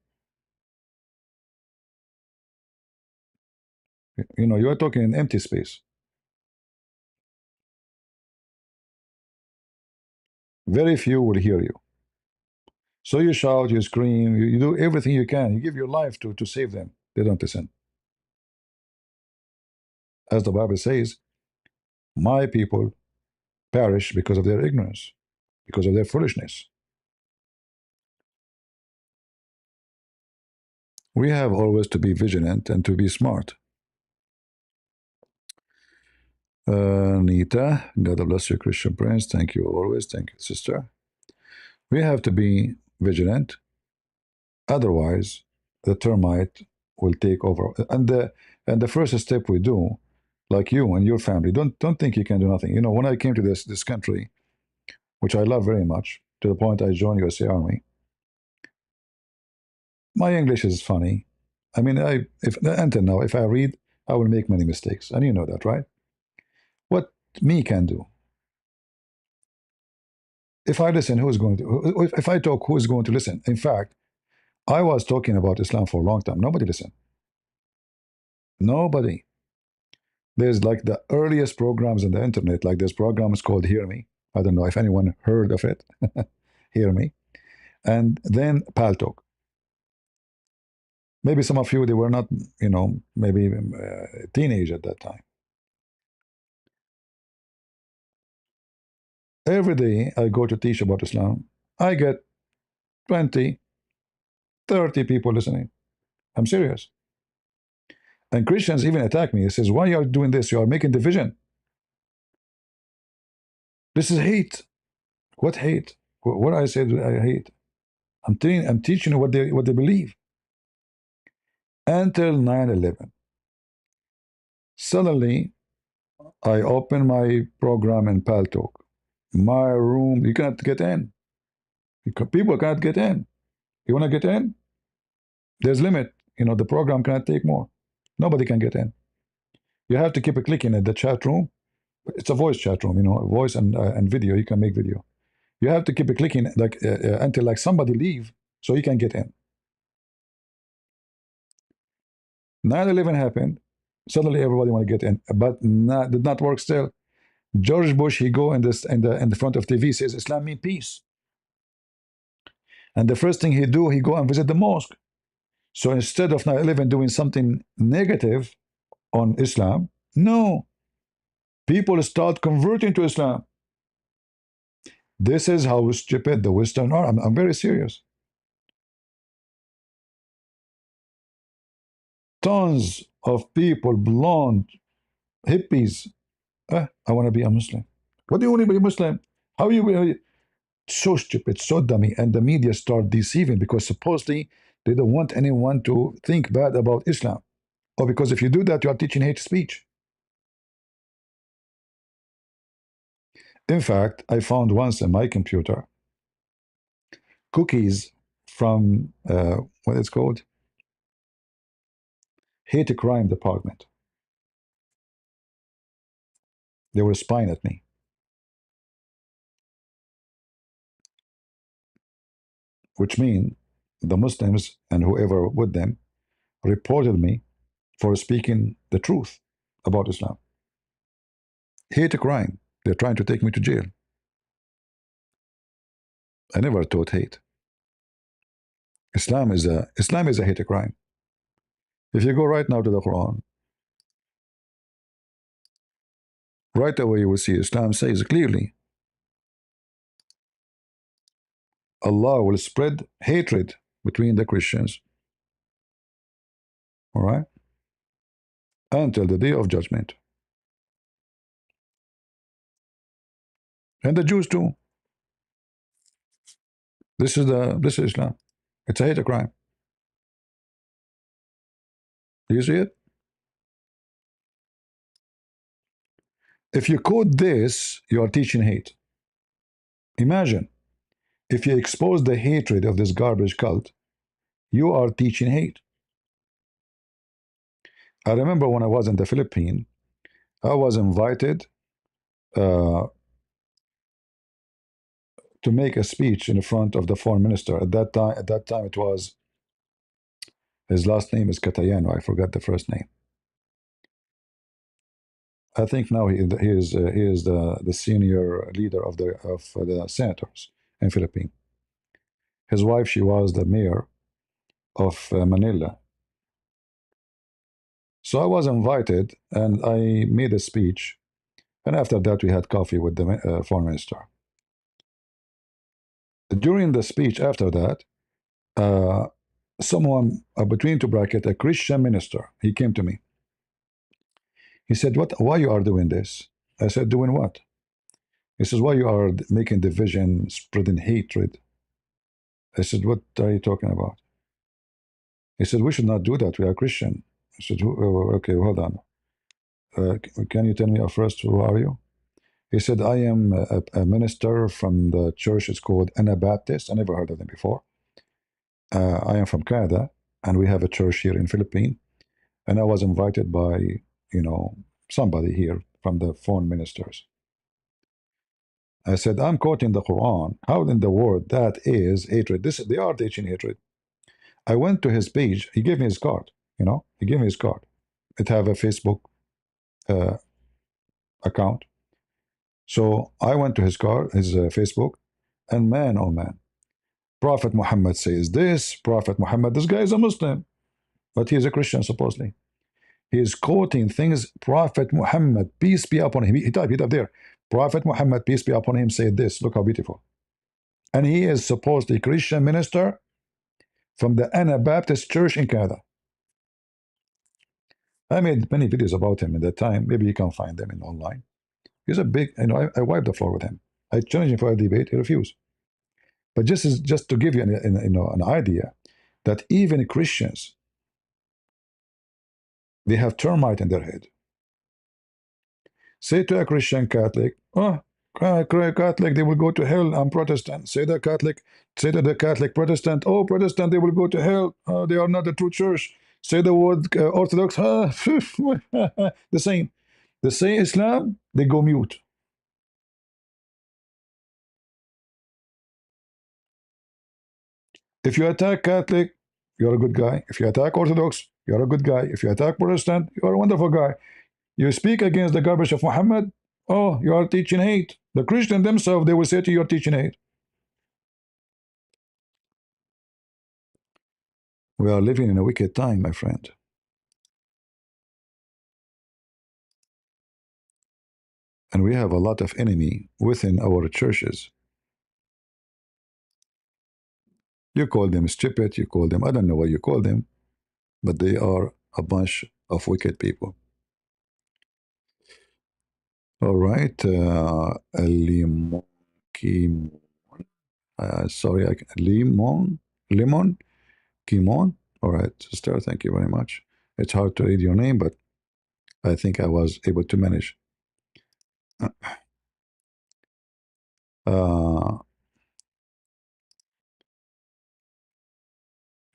You are talking in empty space. Very few will hear you. So you shout, you scream, you do everything you can. You give your life to save them. They don't listen. As the Bible says, my people perish because of their ignorance, because of their foolishness. We have always to be vigilant and to be smart. Nita, God bless you, Christian Prince. Thank you always. Thank you, sister. We have to be vigilant. Otherwise, the termite will take over. And the first step we do, like you and your family, don't think you can do nothing. When I came to this country, which I love very much, to the point I joined USA Army, my English is funny. I mean, until now, if I read, I will make many mistakes, and you know that, right? What me can do? If I listen, who is going to? If I talk, who is going to listen? In fact, I was talking about Islam for a long time. Nobody listened. Nobody. There's like the earliest programs on the internet, like this program is called Hear Me. I don't know if anyone heard of it. Hear Me. And then Paltalk. Maybe some of you, they were not, maybe teenage at that time. Every day I go to teach about Islam, I get 20, 30 people listening. I'm serious. And Christians even attack me. He says, why are you doing this? You are making division. This is hate. What hate? What I said I hate? I'm teaching you what they believe. Until 9/11. Suddenly, I open my program in Paltalk. My room, you cannot get in. People cannot get in. You want to get in? There's limit. You know, the program cannot take more. Nobody can get in. You have to keep clicking at the chat room. It's a voice chat room, you know, voice and video. You can make video. You have to keep clicking like until like somebody leave so you can get in. 9/11 happened. Suddenly everybody want to get in, but did not work still. George Bush, he go in the front of TV, says Islam mean peace. And the first thing he do, he go and visit the mosque. So instead of 9/11 doing something negative on Islam, no. People start converting to Islam. This is how stupid the Western are. I'm very serious. Tons of people, blonde, hippies. I want to be a Muslim. What do you want to be a Muslim? How you so stupid, so dummy, and the media start deceiving because supposedly they don't want anyone to think bad about Islam. Or because if you do that, you are teaching hate speech. In fact, I found once in my computer cookies from what it's called? Hate crime department. They were spying at me. Which means the Muslims and whoever with them reported me for speaking the truth about Islam. Hate crime. They're trying to take me to jail. I never taught hate. Islam is a hate crime. If you go right now to the Quran, right away you will see Islam says clearly Allah will spread hatred between the Christians, all right, until the day of judgment. And the Jews too. This is Islam. It's a hate crime. Do you see it? If you quote this, you are teaching hate. Imagine if you expose the hatred of this garbage cult, you are teaching hate. I remember when I was in the Philippines, I was invited to make a speech in front of the foreign minister. At that time, it was, his last name is Catayano. I forgot the first name. I think now he is the senior leader of the senators in Philippines. His wife, she was the mayor of Manila. So I was invited and I made a speech, and after that we had coffee with the foreign minister. During the speech after that, someone between two brackets, a Christian minister, he came to me. He said, why you are doing this? I said, doing what? He says, why you are making division, spreading hatred? I said, what are you talking about? He said, we should not do that. We are Christian. I said, okay, hold on. Can you tell me first, who are you? He said, I am a minister from the church. It's called Anabaptist. I never heard of them before. I am from Canada, and we have a church here in Philippines. And I was invited by, somebody here from the foreign ministers. I said, I'm quoting the Quran. How in the world that is hatred? They are teaching hatred. I went to his page. He gave me his card. He gave me his card. It have a Facebook account. So I went to his Facebook, and man, oh man, Prophet Muhammad says this. Prophet Muhammad, this guy is a Muslim, but he is a Christian supposedly. He is quoting things. Prophet Muhammad, peace be upon him. He typed there. Prophet Muhammad, peace be upon him, said this. Look how beautiful. And he is supposedly a Christian minister from the Anabaptist Church in Canada. I made many videos about him at that time. Maybe you can find them in online. He's a big, I wiped the floor with him. I challenged him for a debate. He refused. But just to give you an idea that even Christians, they have termite in their head. Say to a Christian Catholic, oh, Catholic, they will go to hell. I'm Protestant. Say to the Catholic Protestant, oh, Protestant, they will go to hell. They are not the true church. Say the word Orthodox, the same. They say Islam, they go mute. If you attack Catholic, you're a good guy. If you attack Orthodox, you're a good guy. If you attack Protestant, you're a wonderful guy. You speak against the garbage of Muhammad, oh, you are teaching hate. The Christians themselves, they will say to you, you're teaching hate. We are living in a wicked time, my friend. And we have a lot of enemy within our churches. You call them stupid, you call them, I don't know what you call them, but they are a bunch of wicked people. All right, Limon, sorry, Limon, Kimon. All right, sister, thank you very much. It's hard to read your name, but I think I was able to manage.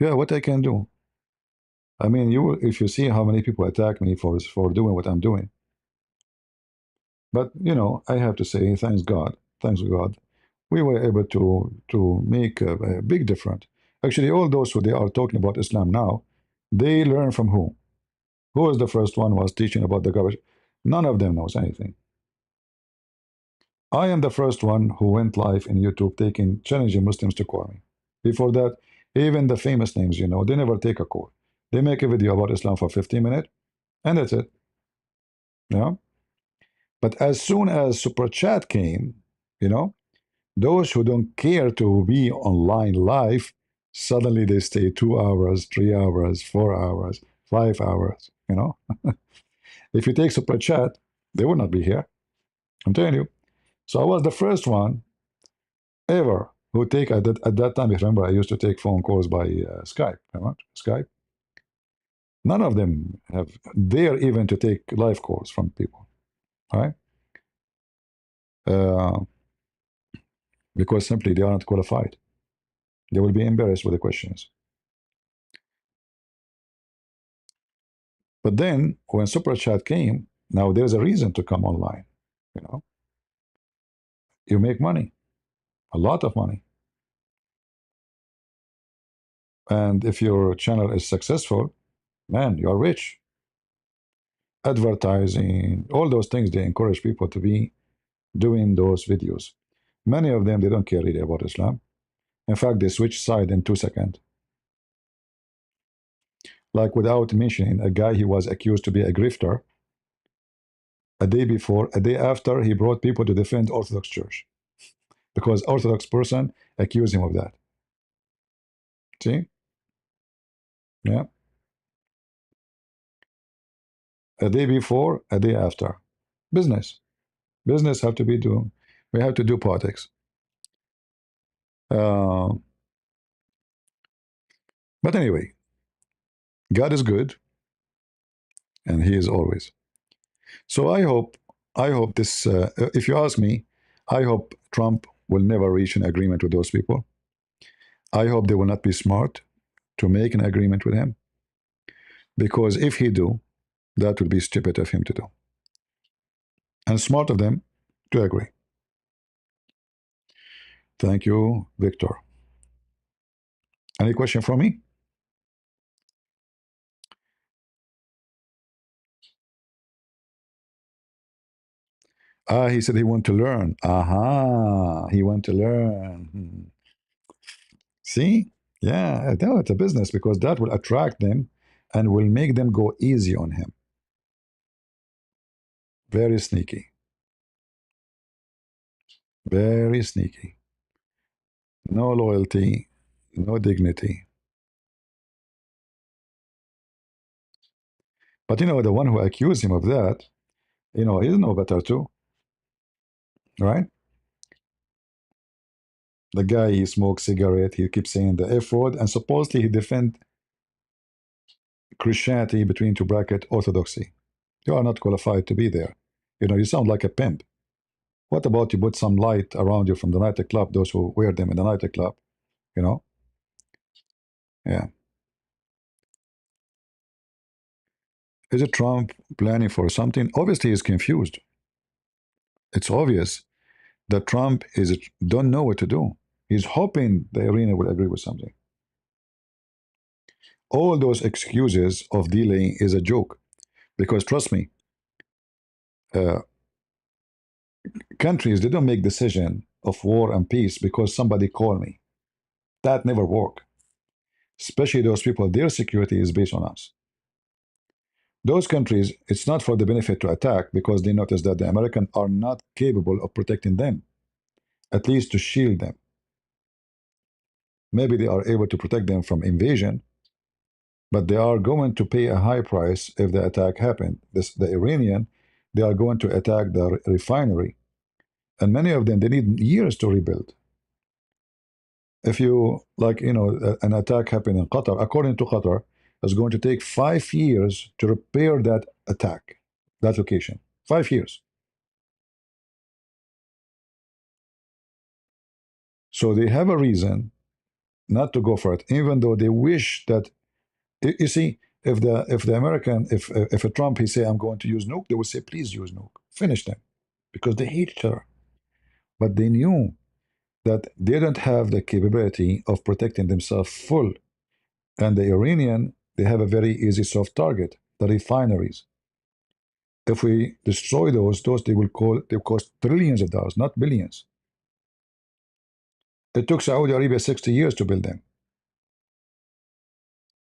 Yeah, what I can do. I mean, if you see how many people attack me for doing what I'm doing. But I have to say, thanks God, we were able to make a big difference. Actually, all those who they are talking about Islam now, they learn from who? Who is the first one who was teaching about the garbage? None of them knows anything. I am the first one who went live in YouTube challenging Muslims to call me. Before that, even the famous names, they never take a call. They make a video about Islam for 15 minutes, and that's it. Yeah. But as soon as Super Chat came, those who don't care to be online live, suddenly they stay 2 hours, 3 hours, 4 hours, 5 hours. If you take Super Chat, they would not be here. I'm telling you. So I was the first one ever who take at that time. Remember, I used to take phone calls by Skype. Remember? Skype. None of them have dare even to take live calls from people. Right? Because simply they are not qualified. They will be embarrassed with the questions. But then when Super Chat came, now there's a reason to come online. You make money, a lot of money. And if your channel is successful, man, you're rich. Advertising, all those things, they encourage people to be doing those videos. Many of them, they don't care really about Islam. In fact, they switch side in 2 seconds. Like without mentioning a guy he was accused to be a grifter. A day after, he brought people to defend Orthodox Church. Because Orthodox person accused him of that. See? Yeah. A day before, a day after. Business. Business have to be doing. We have to do politics. But anyway, God is good, and He is always. So I hope this. If you ask me, I hope Trump will never reach an agreement with those people. I hope they will not be smart to make an agreement with him, because if he do, that would be stupid of him to do, and smart of them to agree. Thank you, Victor. Any question from me? He said he want to learn. Aha, he want to learn. See? Yeah, no, it's a business, because that will attract them and will make them go easy on him. Very sneaky. Very sneaky. No loyalty, no dignity. But you know, the one who accused him of that, you know, he's no better too, right? The guy, he smokes cigarette, he keeps saying the F word, and supposedly he defend Christianity between two bracket orthodoxy. You are not qualified to be there. You know, you sound like a pimp. What about you put some light around you from the nightclub, those who wear them in the nightclub, you know? Yeah. Is it Trump planning for something? Obviously, he's confused. It's obvious that Trump is don't know what to do. He's hoping the Iranian will agree with something. All those excuses of delaying is a joke, because trust me, uh, countries, they don't make decision of war and peace because somebody called me. That never work. Especially those people, their security is based on us. Those countries, it's not for the benefit to attack because they notice that the Americans are not capable of protecting them, at least to shield them. Maybe they are able to protect them from invasion, but they are going to pay a high price if the attack happened. The Iranian, they are going to attack the refinery, and many of them, they need years to rebuild. If you, like, you know, an attack happened in Qatar, according to Qatar, it's going to take 5 years to repair that attack, that location. 5 years. So they have a reason not to go for it, even though they wish that. You see, if the American, if a Trump, he say I'm going to use nuke, they would say please use nuke, finish them, because they hate each other. But they knew that they don't have the capability of protecting themselves full, and the Iranian, they have a very easy soft target, the refineries. If we destroy those they will cost trillions of dollars, not billions. It took Saudi Arabia 60 years to build them.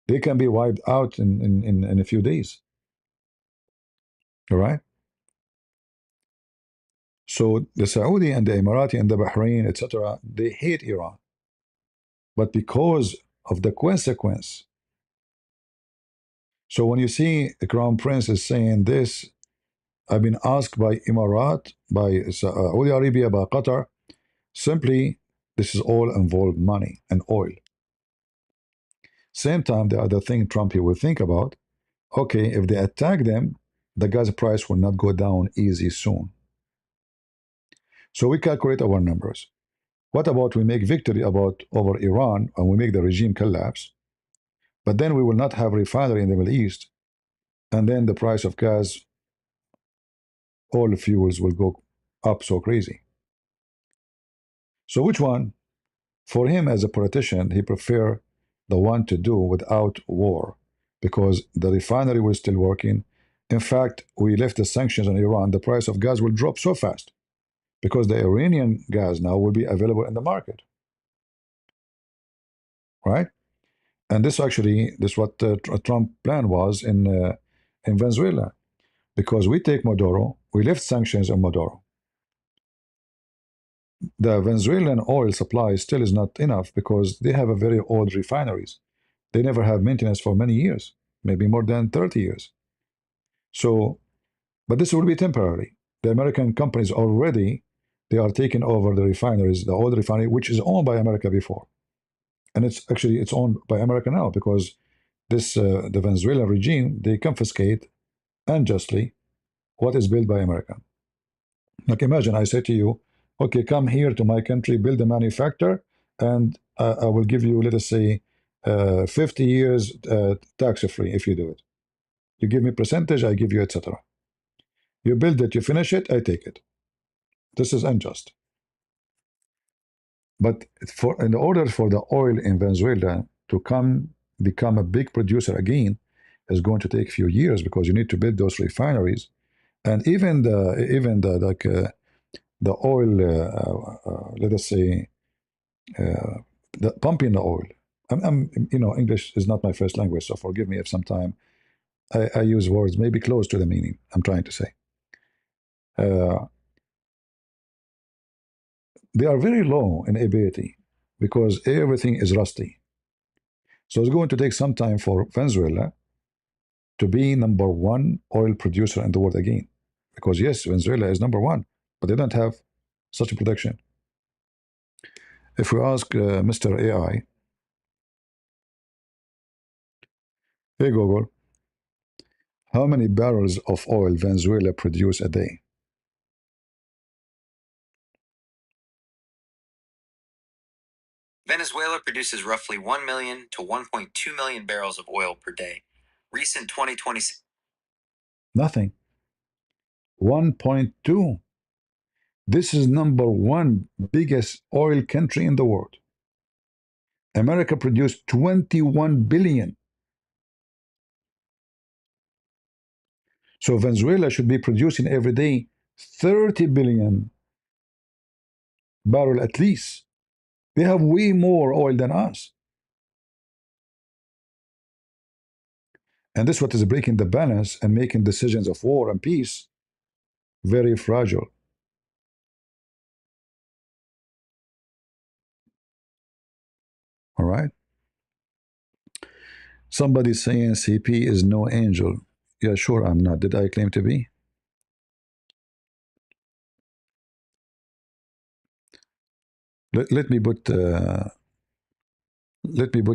They can be wiped out in a few days. All right? So the Saudi and the Emirati and the Bahrain, etc., they hate Iran. But because of the consequence. So when you see the Crown Prince is saying this, I've been asked by Emirat, by Saudi Arabia, by Qatar, simply this is all involved money and oil. Same time, the other thing Trump he will think about, okay, if they attack them, the gas price will not go down easy soon. So we calculate our numbers. What about we make victory over Iran and we make the regime collapse, but then we will not have refinery in the Middle East, and then the price of gas, all the fuels will go up so crazy. So which one? For him as a politician, he prefer the one to do without war, because the refinery was still working. In fact, we left the sanctions on Iran, the price of gas will drop so fast because the Iranian gas now will be available in the market. Right? And this what Trump plan was in Venezuela, because we take Maduro, we lift sanctions on Maduro. The Venezuelan oil supply still is not enough because they have a very old refineries. They never have maintenance for many years, maybe more than 30 years. So, but this will be temporary. The American companies already, they are taking over the refineries, the old refinery, which is owned by America before. And it's owned by America now because this the Venezuelan regime, they confiscate unjustly what is built by America. Like imagine I say to you, okay, come here to my country, build a manufacturer, and I will give you, let us say, 50 years tax-free if you do it. You give me percentage, I give you, etc. You build it, you finish it, I take it. This is unjust. But in order for the oil in Venezuela to become a big producer again, is going to take a few years because you need to build those refineries, and even the oil, let us say, the pumping the oil. English is not my first language, so forgive me if sometime I use words maybe close to the meaning I'm trying to say. They are very low in ability because everything is rusty. So it's going to take some time for Venezuela to be number one oil producer in the world again. Because yes, Venezuela is number one, but they don't have such a production. If we ask Mr. AI, hey Google, how many barrels of oil Venezuela produce a day? Venezuela produces roughly 1 million to 1.2 million barrels of oil per day. Recent 2020. Nothing. 1.2. This is number one biggest oil country in the world. America produced 21 billion. So Venezuela should be producing every day 30 billion barrel at least. They have way more oil than us. And this is what is breaking the balance and making decisions of war and peace very fragile. All right? Somebody saying CP is no angel. Yeah, sure, I'm not. Did I claim to be? Let me put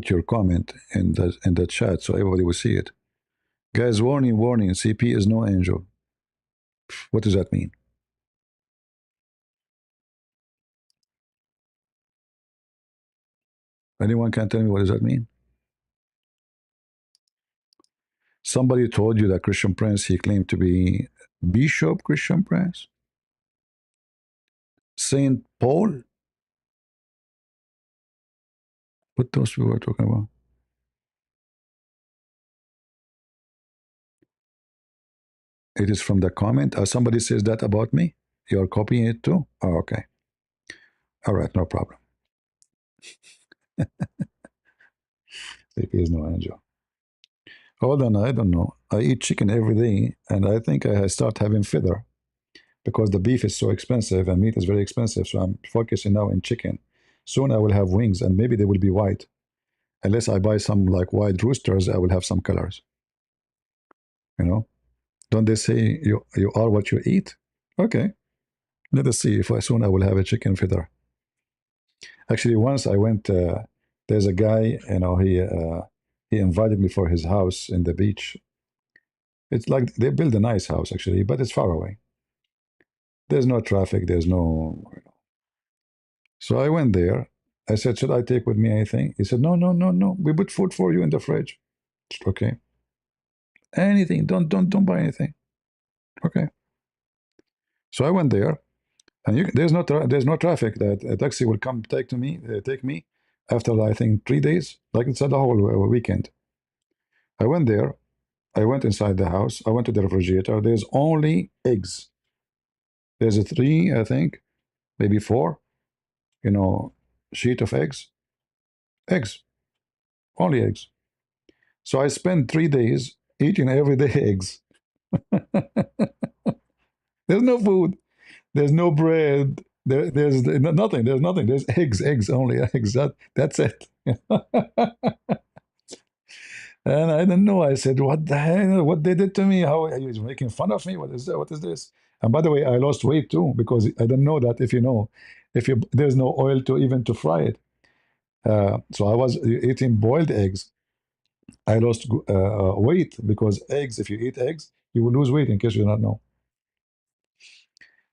your comment in the chat so everybody will see it. Guys, warning, warning, CP is no angel. What does that mean? Anyone can tell me what does that mean? Somebody told you that Christian Prince, he claimed to be Bishop Christian Prince? Saint Paul? What those people are talking about? It is from the comment. Somebody says that about me. You're copying it too? Oh, okay. All right, no problem. CP is no angel. Hold on, I don't know. I eat chicken every day, and I think I start having feather because the beef is so expensive and meat is very expensive. So I'm focusing now in chicken. Soon I will have wings, and maybe they will be white. Unless I buy some like white roosters, I will have some colors. You know? Don't they say you are what you eat? Okay. Let us see if soon I will have a chicken feather. Actually, once I went, there's a guy, you know, he invited me for his house in the beach. It's like they build a nice house, actually, but it's far away. There's no traffic. There's no. So I went there. I said, should I take with me anything? He said, no, no, no, no. We put food for you in the fridge. Okay. Anything. Don't buy anything. Okay. So I went there, and there's no traffic. That a taxi will come take me after I think 3 days. Like it's the whole weekend. I went there. I went inside the house. I went to the refrigerator. There's only eggs. There's a 3, I think, maybe 4, you know, sheet of eggs. Eggs. Only eggs. So I spent 3 days eating every day eggs. There's no food. There's no bread. There's nothing. There's nothing. There's eggs, only eggs. That's it. And I didn't know. I said, what the hell? What they did to me? How are you making fun of me? What is that? What is this? And by the way, I lost weight too, because I didn't know that if there's no oil to fry it. So I was eating boiled eggs. I lost weight because eggs, if you eat eggs, you will lose weight, in case you do not know.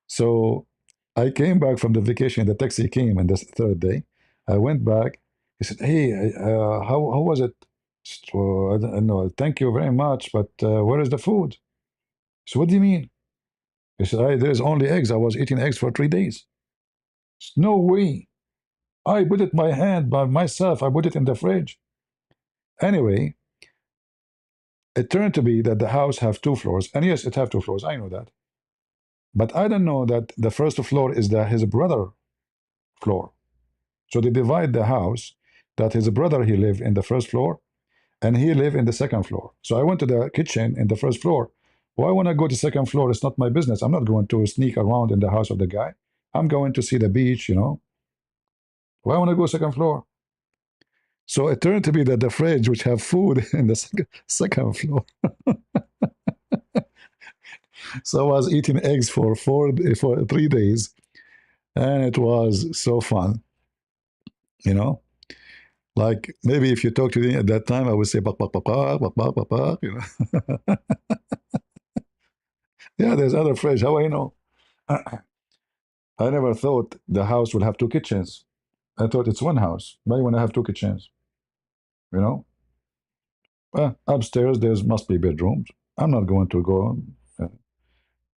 So I came back from the vacation. The taxi came, and this 3rd day, I went back. He said, hey, how was it? So I don't know, thank you very much, but where is the food? So what do you mean? He said, there's only eggs. I was eating eggs for 3 days. No way. I put it by hand, by myself. I put it in the fridge. Anyway, it turned to be that the house have 2 floors. And yes, it have 2 floors. I know that. But I don't know that the first floor is his brother floor. So they divide the house that his brother, he lived in the first floor, and he lived in the 2nd floor. So I went to the kitchen in the 1st floor. Why want to go to 2nd floor? It's not my business. I'm not going to sneak around in the house of the guy. I'm going to see the beach, you know. Why want to go 2nd floor? So it turned to be that the fridge, which have food in the second floor. So I was eating eggs for 3 days, and it was so fun. You know, like maybe if you talk to me at that time, I would say bak bak bak bak bak bak bak bak. You know, yeah. There's other phrase. How I know? I never thought the house would have two kitchens. I thought it's one house. Why you want to have two kitchens? You know, upstairs there must be bedrooms. I'm not going to go.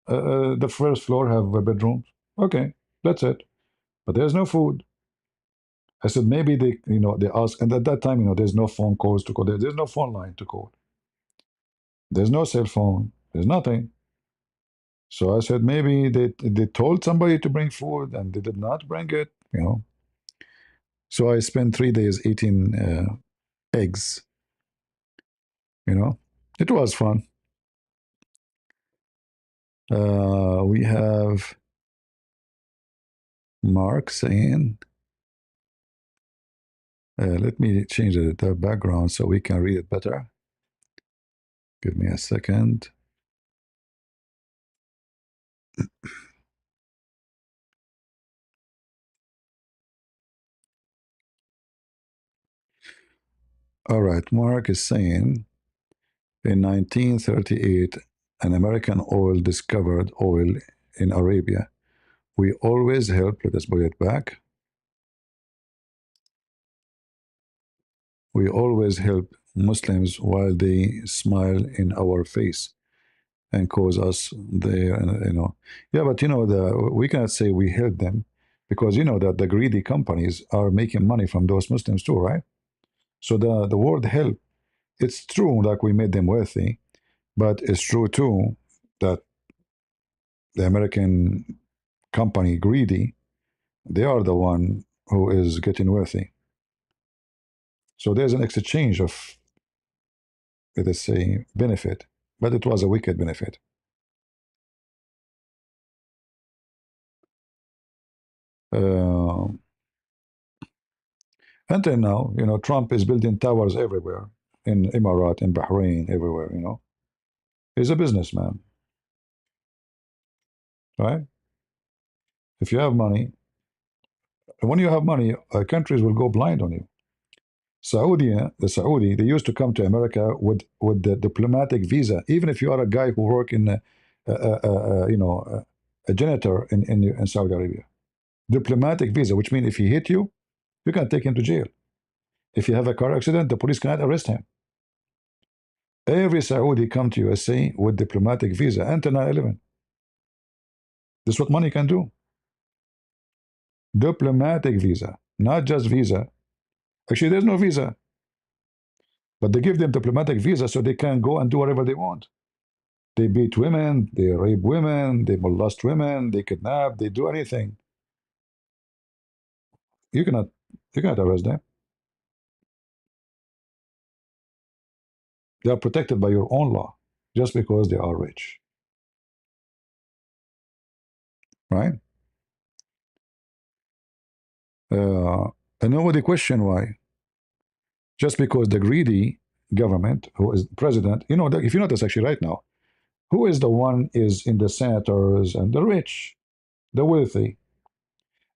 The first floor have a bedroom. Okay, that's it. But there's no food. I said maybe they, they ask, and at that time, there's no phone calls to call. There's no phone line to call. There's no cell phone. There's nothing. So I said maybe they told somebody to bring food and they did not bring it. So I spent 3 days eating eggs. It was fun. We have Mark saying, let me change the background so we can read it better. Give me a second. All right, Mark is saying, in 1938, an American oil discovered oil in Arabia. We always help, let us put it back. We always help Muslims while they smile in our face and cause us there, Yeah, but we cannot say we help them because that the greedy companies are making money from those Muslims too, right? So the word help, it's true like we made them wealthy, but it's true too that the American company greedy, they are the one who is getting wealthy. So there's an exchange of, let us say, benefit, but it was a wicked benefit. Until now, Trump is building towers everywhere, in Emirat, in Bahrain, everywhere. He's a businessman, right? If you have money, when you have money, countries will go blind on you. The Saudi, they used to come to America with the diplomatic visa, even if you are a guy who work in a janitor in Saudi Arabia. Diplomatic visa, which means if he hit you, you can take him to jail. If you have a car accident, the police cannot arrest him. Every Saudi come to USA with diplomatic visa until 9/11. This is what money can do. Diplomatic visa, not just visa. Actually, there's no visa. But they give them diplomatic visa so they can go and do whatever they want. They beat women, they rape women, they molest women, they kidnap, they do anything. You cannot arrest them. They are protected by your own law just because they are rich. Right? And nobody question why. Just because the greedy government, who is president, if you notice actually right now, who is the one is in the senators and the rich, the wealthy,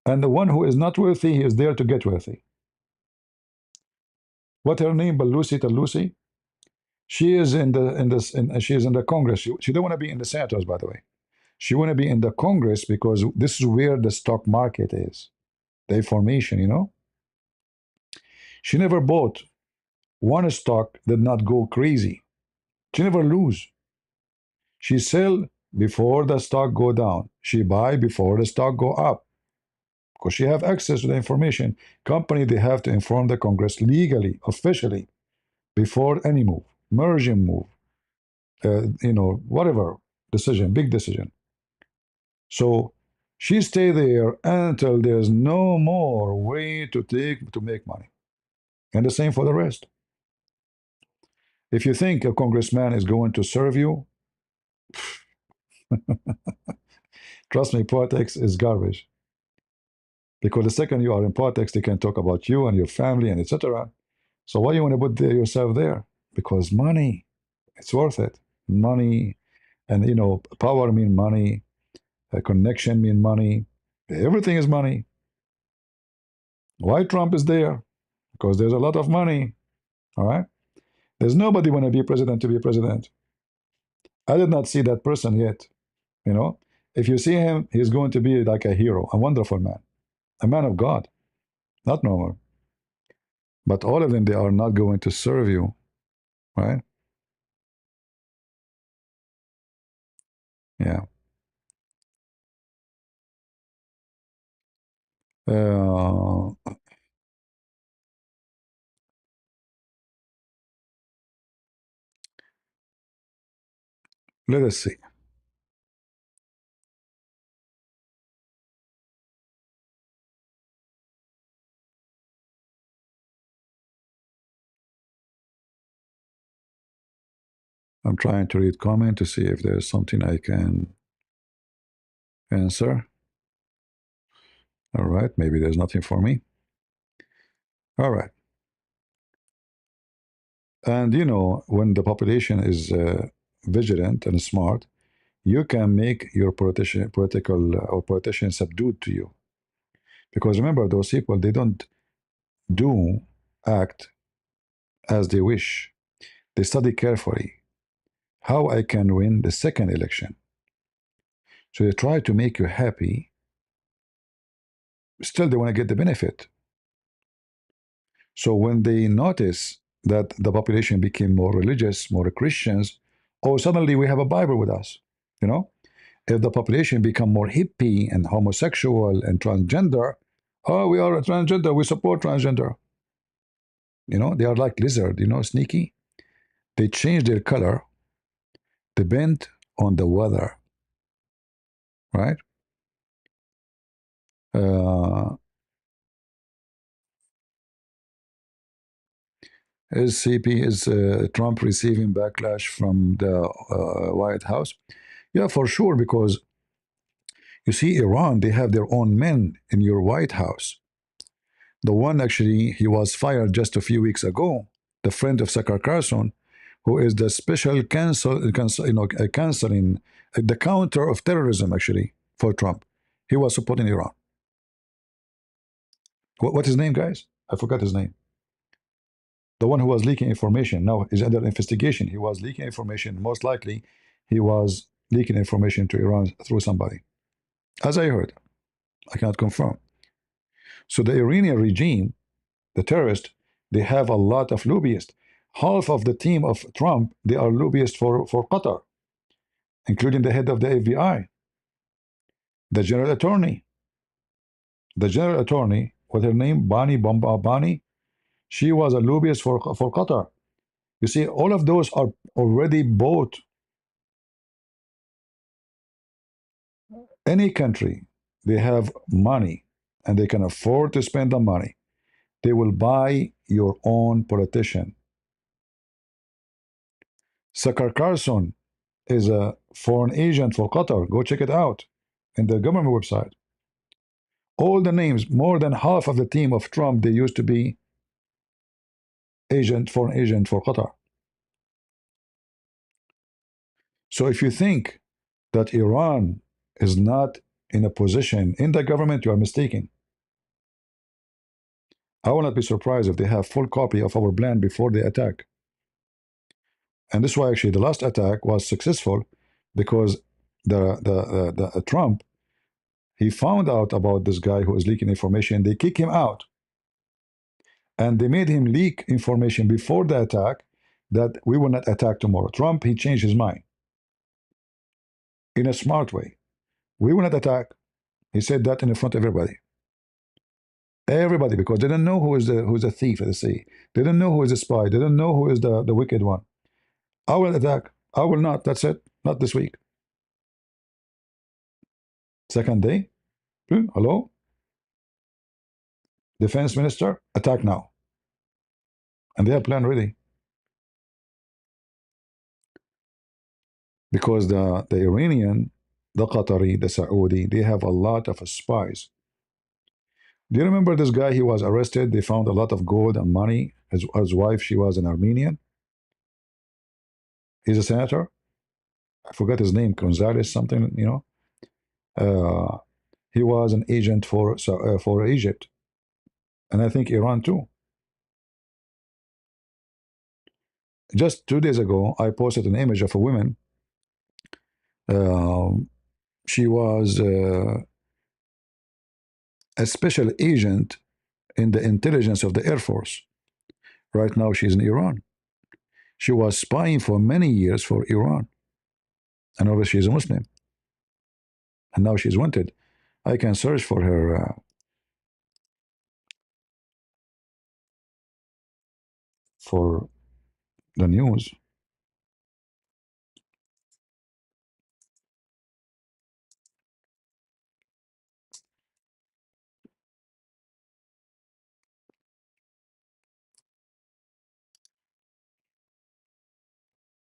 and the one who is not wealthy, he is there to get wealthy. What her name? Lucy. She is she is in the Congress. She don't want to be in the senators, by the way. She want to be in the Congress because this is where the stock market is, the information. She never bought one stock, did not go crazy. She never lose. She sell before the stock go down. She buy before the stock go up. Because she have access to the information. Company, they have to inform the Congress legally, officially, before any move, merging move, whatever decision, big decision. So she stay there until there's no more way to make money. And the same for the rest. If you think a congressman is going to serve you, trust me, politics is garbage. Because the second you are in politics, they can talk about you and your family and etc. So why you want to put yourself there? Because money, it's worth it. Money, And you know, power mean money, connection mean money. Everything is money. Why Trump is there? Because there's a lot of money. All right. There's nobody want to be president to be president. I did not see that person yet. You know, if you see him, he's going to be like a hero, a wonderful man, a man of God, not normal. But all of them, they are not going to serve you, right? Yeah. Uh, let us see. I'm trying to read comment to see if there's something I can answer. All right, maybe there's nothing for me. All right. And you know, when the population is vigilant and smart, you can make your politician subdued to you. Because remember, those people, they don't act as they wish. They study carefully how I can win the second election. So they try to make you happy. Still, they want to get the benefit. So when they notice that the population became more religious, more Christians, oh, suddenly we have a Bible with us. You know, if the population become more hippie and homosexual and transgender, oh, we are a transgender, we support transgender. You know, they are like lizard, you know, sneaky. They change their color, depend on the weather, right? Is Trump receiving backlash from the White House? Yeah, for sure, because you see, Iran, they have their own men in your White House. The one actually, he was fired just a few weeks ago, the friend of Tucker Carlson, who is the special counseling, the counter of terrorism, actually, for Trump. He was supporting Iran. What's his name, guys? I forgot his name. The one who was leaking information now is under investigation. He was leaking information. Most likely, he was leaking information to Iran through somebody. As I heard, I cannot confirm. So the Iranian regime, the terrorists, they have a lot of lobbyists. Half of the team of Trump, they are lobbyists for Qatar, including the head of the FBI, the general attorney. The general attorney, what her name, Bani Bombani, she was a lobbyist for Qatar. You see, all of those are already bought. Any country, they have money and they can afford to spend the money. They will buy your own politician. Tucker Carlson is a foreign agent for Qatar. Go check it out in the government website. All the names, more than half of the team of Trump, they used to be foreign agent for Qatar. So if you think that Iran is not in a position in the government, you are mistaken. I will not be surprised if they have full copy of our plan before they attack. And this is why actually the last attack was successful, because the Trump, he found out about this guy who is leaking information. They kick him out. And they made him leak information before the attack that we will not attack tomorrow. Trump, he changed his mind in a smart way. We will not attack. He said that in front of everybody. Everybody, because they don't know who's the thief at the sea. They don't know who is the spy. They don't know who is the wicked one. I will attack. I will not. That's it. Not this week. Second day. Hello? Defense minister, attack now. And they have plan ready. Because the Iranian, the Qatari, the Saudi, they have a lot of spies. Do you remember this guy? He was arrested. They found a lot of gold and money. His wife, she was an Armenian. He's a senator. I forgot his name, Gonzalez something, you know. He was an agent for Egypt, and I think Iran too. Just 2 days ago, I posted an image of a woman. Um, she was a special agent in the intelligence of the Air Force. Right now, she's in Iran. She was spying for many years for Iran, and obviously she's a Muslim, and now she's wanted. I can search for her for the news.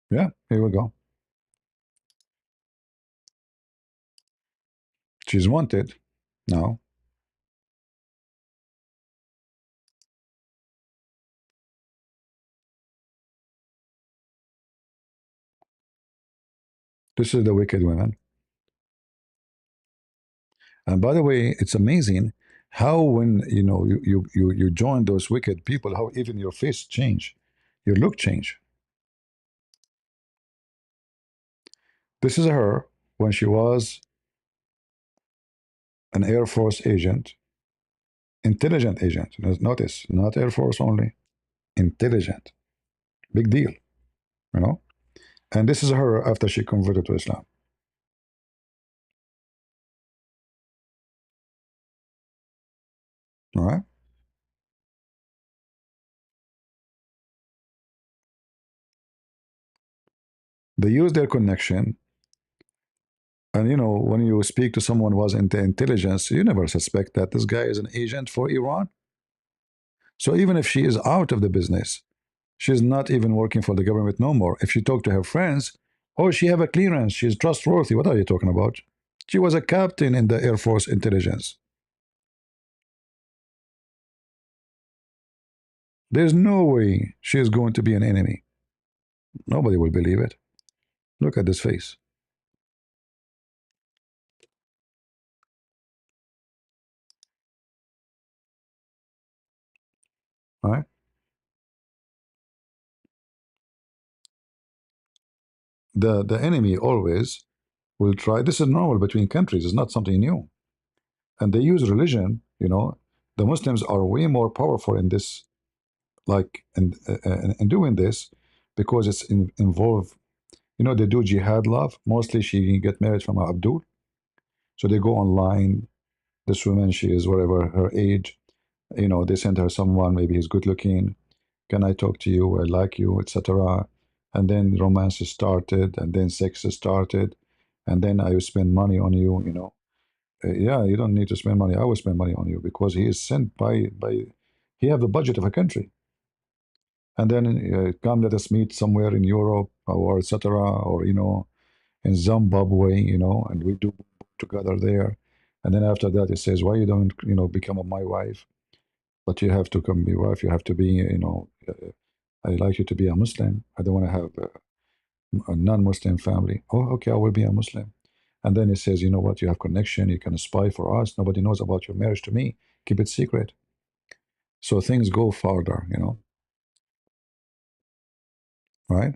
Yeah, here we go. She's wanted now. This is the wicked women. And by the way, it's amazing how when you join those wicked people, how even your face change, your look change. This is her when she was an Air Force agent, intelligent agent. Notice, not Air Force only, intelligent. Big deal, you know. And this is her after she converted to Islam. All right. They use their connection. And you know, when you speak to someone who was into intelligence, you never suspect that this guy is an agent for Iran. So even if she is out of the business, she's not even working for the government no more. If she talk to her friends, oh, she have a clearance, she's trustworthy. What are you talking about? She was a captain in the Air Force intelligence. There's no way she is going to be an enemy. Nobody will believe it. Look at this face. All right. The enemy always will try. This is normal between countries. It's not something new. And they use religion. You know, the Muslims are way more powerful in this, like in doing this, because it's involved. You know, they do jihad love. Mostly, she get married from Abdul. So they go online. This woman, she is whatever her age. You know, they send her someone. Maybe he's good looking. Can I talk to you? I like you, etc. And then romance is started, and then sex is started, and then I will spend money on you. You know, yeah, you don't need to spend money. I will spend money on you because he is sent by he have the budget of a country. And then come let us meet somewhere in Europe or etc. or you know in Zimbabwe, you know, and we do together there. And then after that, it says, why you don't you know become my wife? But you have to come be wife. You have to be you know. I like you to be a Muslim. I don't want to have a non-Muslim family. Oh, okay, I will be a Muslim. And then it says, you know what? You have connection. You can spy for us. Nobody knows about your marriage to me. Keep it secret. So things go farther, you know. Right?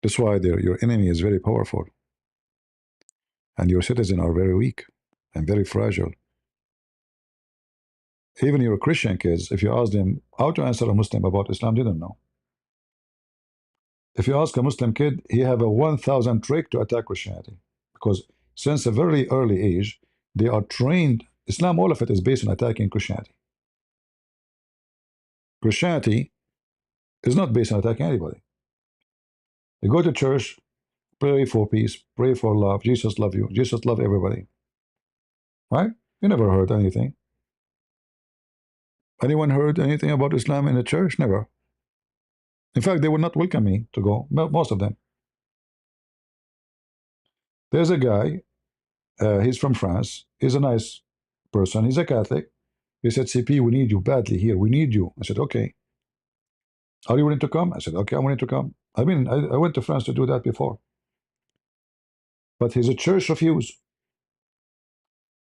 That's why your enemy is very powerful, and your citizens are very weak and very fragile. Even your Christian kids, if you ask them how to answer a Muslim about Islam, they don't know. If you ask a Muslim kid, he have a 1,000 trick to attack Christianity, because since a very early age, they are trained. Islam, all of it is based on attacking Christianity. Christianity is not based on attacking anybody. You go to church, pray for peace, pray for love. Jesus love you. Jesus love everybody. Right? You never heard anything. Anyone heard anything about Islam in the church? Never. In fact, they would not welcome me to go, most of them. There's a guy, he's from France. He's a nice person. He's a Catholic. He said, CP, we need you badly here. We need you. I said, okay. Are you willing to come? I said, okay, I'm willing to come. I mean, I went to France to do that before. But his church refused.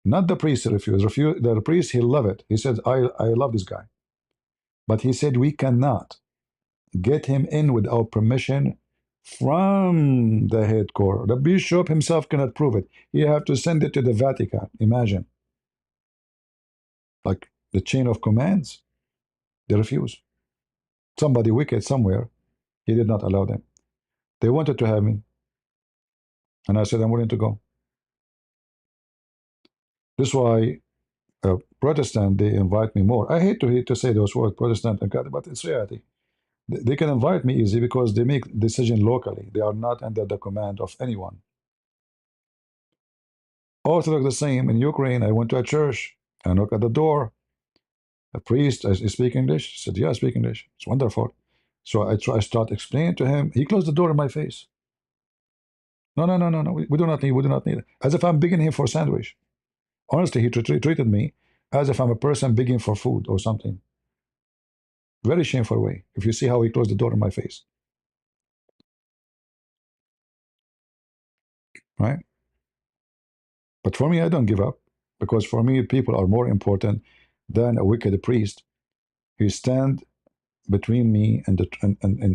Not the priest refused. The priest, he loved it. He said, I love this guy. But he said, we cannot get him in without permission from the head court. The bishop himself cannot prove it. You have to send it to the Vatican. Imagine. Like the chain of commands. They refuse. Somebody wicked somewhere, he did not allow them. They wanted to have me. And I said, I'm willing to go. This is why Protestant, they invite me more. I hate to say those words, Protestant and Catholic, but it's reality. They can invite me easy because they make decision locally. They are not under the command of anyone. Orthodox the same. In Ukraine, I went to a church. I knocked at the door. A priest, I speak English. He said, yeah, I speak English. It's wonderful. So I start explaining to him. He closed the door in my face. No. We do not need it. As if I'm begging him for a sandwich. Honestly, he treated me as if I'm a person begging for food or something. Very shameful way. If you see how he closed the door in my face. Right? But for me, I don't give up. Because for me, people are more important than a wicked priest. He stand between me and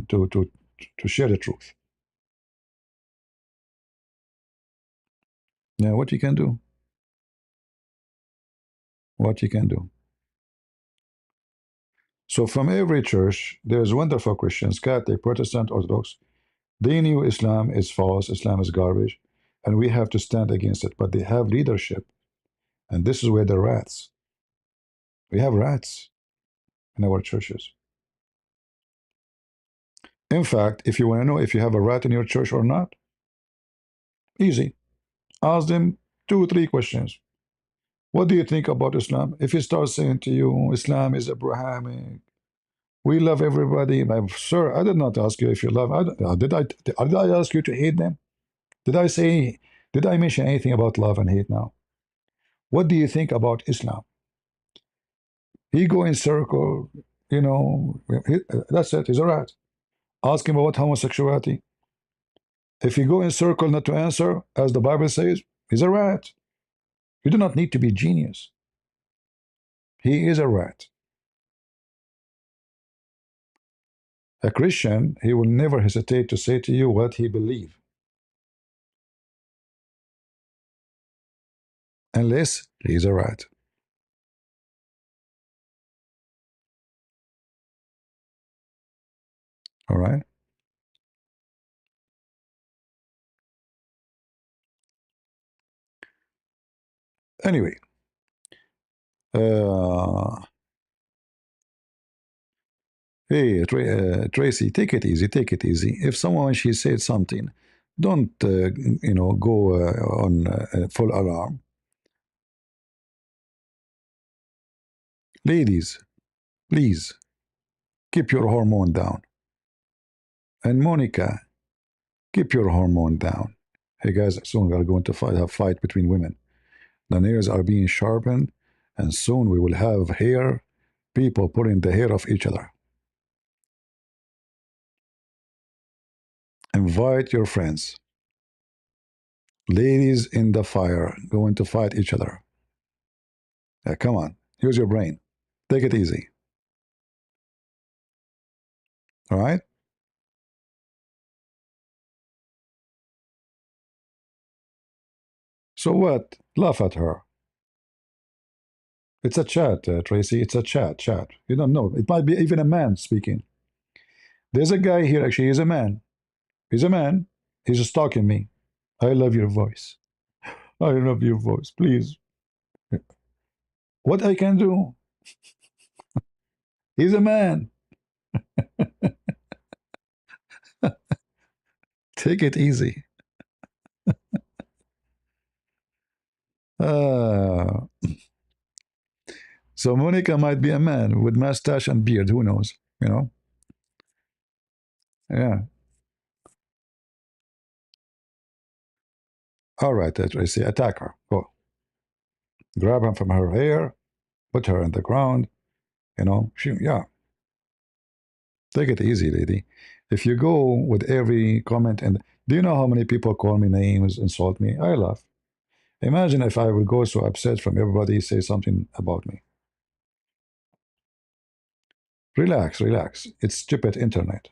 to share the truth. Now, what you can do? What you can do? So from every church, there's wonderful Christians, Catholic, Protestant, Orthodox. They knew Islam is false, Islam is garbage, and we have to stand against it. But they have leadership, and this is where the rats. We have rats in our churches. In fact, if you want to know if you have a rat in your church or not, easy. Ask them 2 or 3 questions. What do you think about Islam? If he starts saying to you, Islam is Abrahamic, we love everybody. Sir, I did not ask you if you love. Did I ask you to hate them? Did I mention anything about love and hate now? What do you think about Islam? He go in circle, you know, that's it, he's a rat. Ask him about homosexuality. If you go in circle not to answer, as the Bible says, he's a rat. You do not need to be genius. He is a rat. A Christian, he will never hesitate to say to you what he believes. Unless he is a rat. All right? Anyway. Hey, Tracy, take it easy, take it easy. If someone, she said something, don't, you know, go on full alarm. Ladies, please, keep your hormone down. And Monica, keep your hormone down. Hey guys, soon we are going to have a fight between women. The nails are being sharpened, and soon we will have hair, people pulling the hair of each other. Invite your friends. Ladies in the fire going to fight each other. Come on, use your brain. Take it easy. All right? So what? Laugh at her. It's a chat, Tracy. It's a chat. You don't know. It might be even a man speaking. There's a guy here, actually, he's a man. He's a man. He's stalking me. I love your voice. I love your voice. Please. What I can do? He's a man. Take it easy. So Monica might be a man with mustache and beard. Who knows? You know? Yeah. All right, Tracy, attack her. Go. Grab her from her hair, put her on the ground. You know, yeah. Take it easy, lady. If you go with every comment, and do you know how many people call me names, insult me? I laugh. Imagine if I would go so upset from everybody say something about me. Relax, relax. It's stupid internet.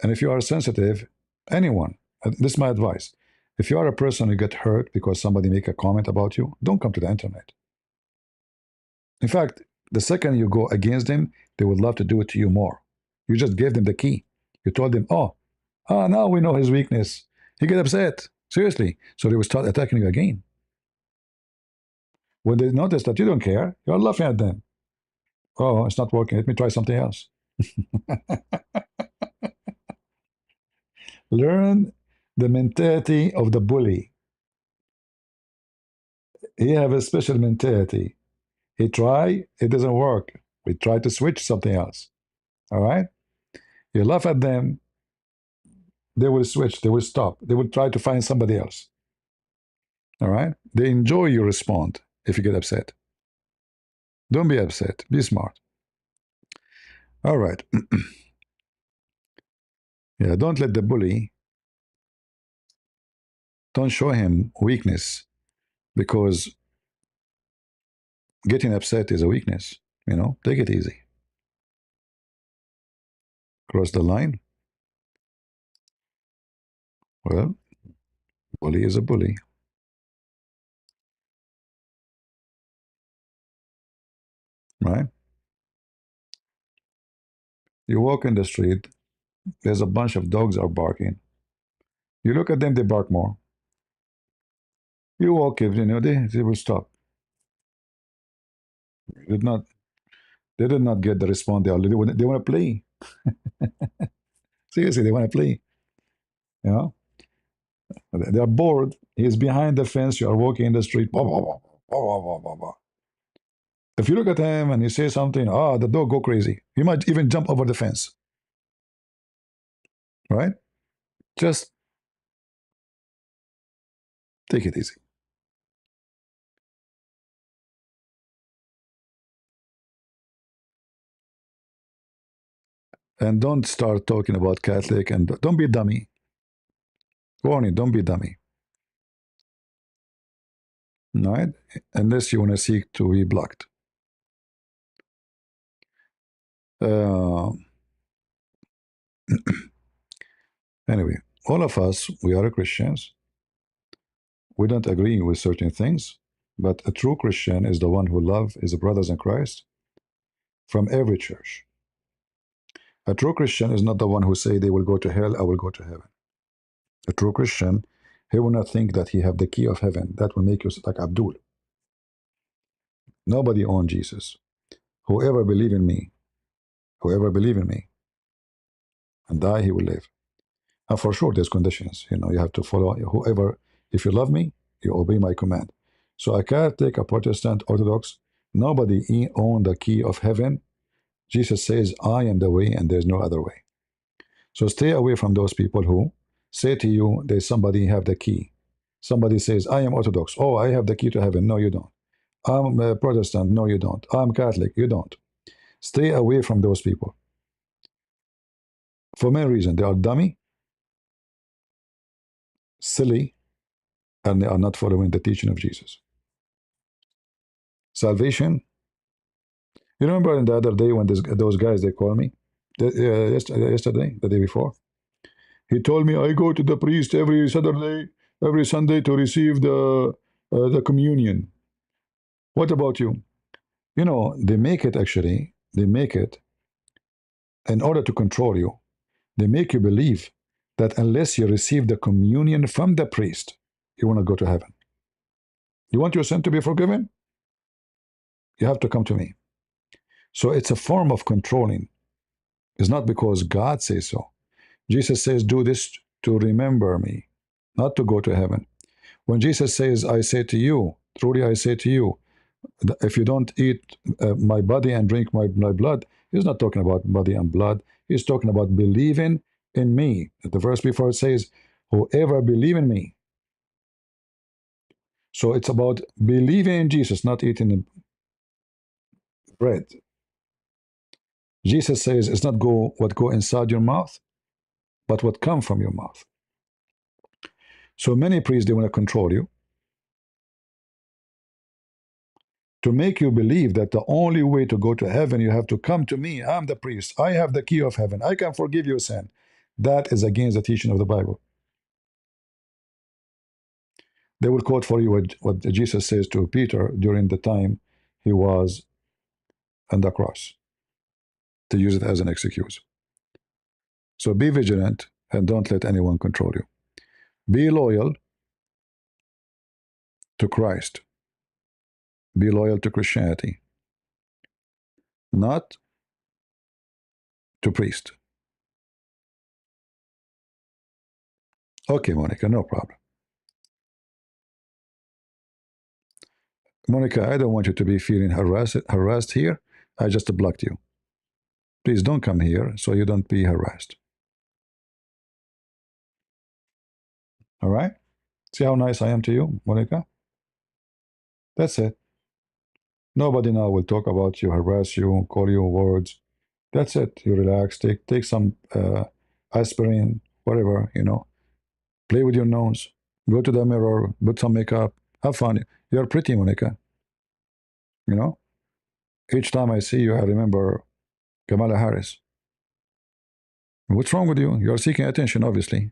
And if you are sensitive, anyone, this is my advice. If you are a person who get hurt because somebody make a comment about you, don't come to the internet. In fact, the second you go against them, they would love to do it to you more. You just gave them the key. You told them, now we know his weakness. He get upset. Seriously. So they will start attacking you again. When they notice that you don't care, you're laughing at them. Oh, it's not working. Let me try something else. Learn the mentality of the bully. He have a special mentality. He try, it doesn't work. We try to switch something else. All right? You laugh at them, they will switch, they will stop, they will try to find somebody else. All right? They enjoy you respond if you get upset. Don't be upset, be smart. All right. Yeah, don't let the bully, don't show him weakness, because getting upset is a weakness. Take it easy. Cross the line. Well, bully is a bully. Right? You walk in the street, there's a bunch of dogs are barking. You look at them, they bark more. You walk, they will stop. Did not, they did not get the response they already want. They want to play. Seriously, they want to play. You know, they are bored. He's behind the fence. You are walking in the street. Bah, bah, bah, bah, bah, bah, bah. If you look at him and you say something, the dog go crazy. He might even jump over the fence. Right? Just take it easy. And don't start talking about Catholic, and don't be a dummy. Warning, don't be a dummy. Right? Unless you want to seek to be blocked. Anyway, all of us, we are Christians. We don't agree with certain things, but a true Christian is the one who loves his brothers in Christ from every church. A true Christian is not the one who say they will go to hell, I will go to heaven. A true Christian, he will not think that he have the key of heaven. That will make you like Abdul. Nobody owns Jesus. Whoever believe in me, and die, he will live. And for sure, there's conditions. You have to follow whoever. If you love me, you obey my command. So a Catholic, a Protestant, Orthodox, nobody owns the key of heaven. Jesus says, I am the way and there's no other way. So stay away from those people who say to you, there's somebody have the key. Somebody says, I am Orthodox. Oh, I have the key to heaven. No, you don't. I'm a Protestant. No, you don't. I'm Catholic. You don't. Stay away from those people. For many reasons. They are dummy, silly, and they are not following the teaching of Jesus. Salvation. You remember the other day when those guys, they called me? Yesterday, the day before? He told me, I go to the priest every Saturday, every Sunday to receive the communion. What about you? They make it in order to control you. They make you believe that unless you receive the communion from the priest, you will not go to heaven. You want your sin to be forgiven? You have to come to me. So it's a form of controlling. It's not because God says so. Jesus says, do this to remember me, not to go to heaven. When Jesus says, I say to you, truly I say to you, if you don't eat my body and drink my blood, he's not talking about body and blood. He's talking about believing in me. The verse before it says, whoever believe in me. So it's about believing in Jesus, not eating bread. Jesus says it's not go what go inside your mouth, but what come from your mouth. So many priests, they want to control you to make you believe that the only way to go to heaven, you have to come to me. I'm the priest. I have the key of heaven. I can forgive your sin. That is against the teaching of the Bible. They will quote for you what Jesus says to Peter during the time he was on the cross, to use it as an excuse. So be vigilant and don't let anyone control you. Be loyal to Christ. Be loyal to Christianity, not to priest. Okay, Monica, no problem. Monica, I don't want you to be feeling harassed here. I just blocked you. Please don't come here so you don't be harassed. All right? See how nice I am to you, Monica? That's it. Nobody now will talk about you, harass you, call you words. That's it. You relax. Take some aspirin, whatever, you know. Play with your nose. Go to the mirror. Put some makeup. Have fun. You're pretty, Monica. You know? Each time I see you, I remember Kamala Harris. What's wrong with you? You're seeking attention, obviously.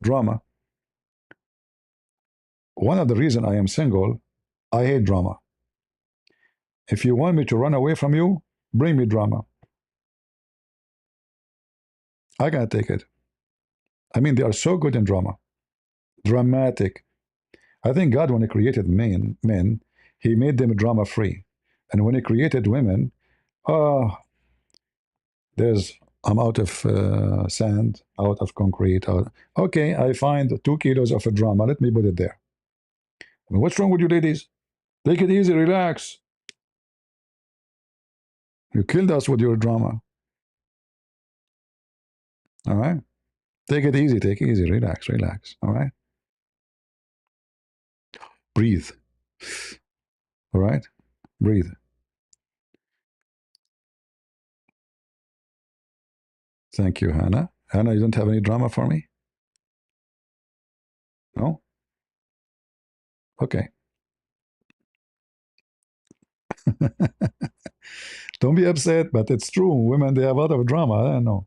Drama. One of the reasons I am single, I hate drama. If you want me to run away from you, bring me drama. I can't take it. I mean, they are so good in drama. Dramatic. I think God, when He created men, He made them drama free. And when He created women, I'm out of sand, out of concrete. Okay, I find 2 kilos of a drama. Let me put it there. I mean, what's wrong with you ladies? Take it easy, relax. You killed us with your drama. All right? Take it easy, relax, relax. All right? Breathe. All right? Breathe. Thank you, Hannah. Hannah, you don't have any drama for me? No? Okay. Don't be upset, but it's true. Women, they have a lot of drama. I don't know.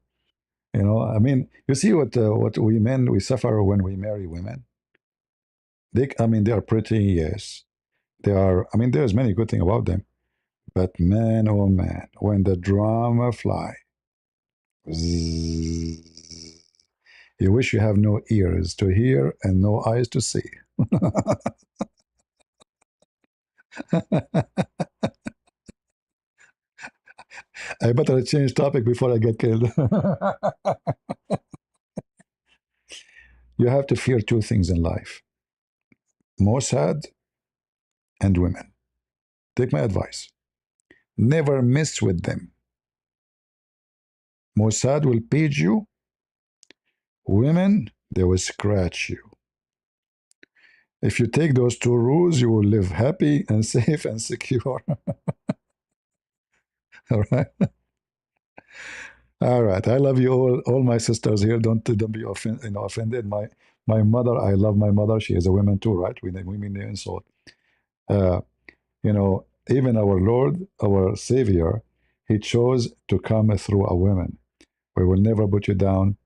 You know, I mean, you see what we men, we suffer when we marry women. They are pretty, yes. They are, I mean, there's many good things about them. But man, oh man, when the drama fly, zzz, you wish you have no ears to hear and no eyes to see. I better change topic before I get killed. You have to fear 2 things in life: Mossad and women. Take my advice. Never mess with them. Mossad will page you. Women, they will scratch you. If you take those 2 rules, you will live happy and safe and secure. All right. All right. I love you all my sisters here. Don't be offended. My mother, I love my mother. She is a woman too, right? We mean the insult. You know, even our Lord, our Savior, He chose to come through a woman. We will never put you down.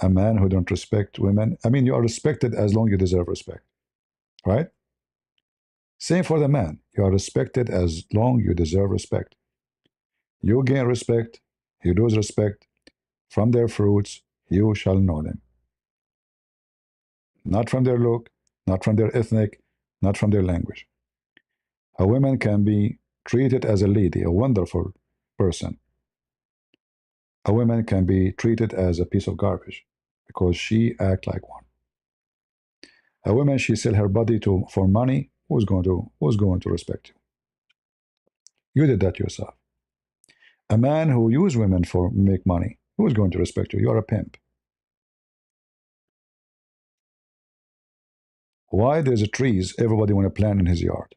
A man who don't respect women. I mean, you are respected as long as you deserve respect, right? Same for the man. You are respected as long as you deserve respect. You gain respect, you lose respect. From their fruits you shall know them. Not from their look, not from their ethnic, not from their language. A woman can be treated as a lady, a wonderful person. A woman can be treated as a piece of garbage because she act like one. A woman, she sell her body for money. Who's going to respect you? You did that yourself. A man who use women for make money, who's going to respect you? You're a pimp. Why there's a trees everybody want to plant in his yard?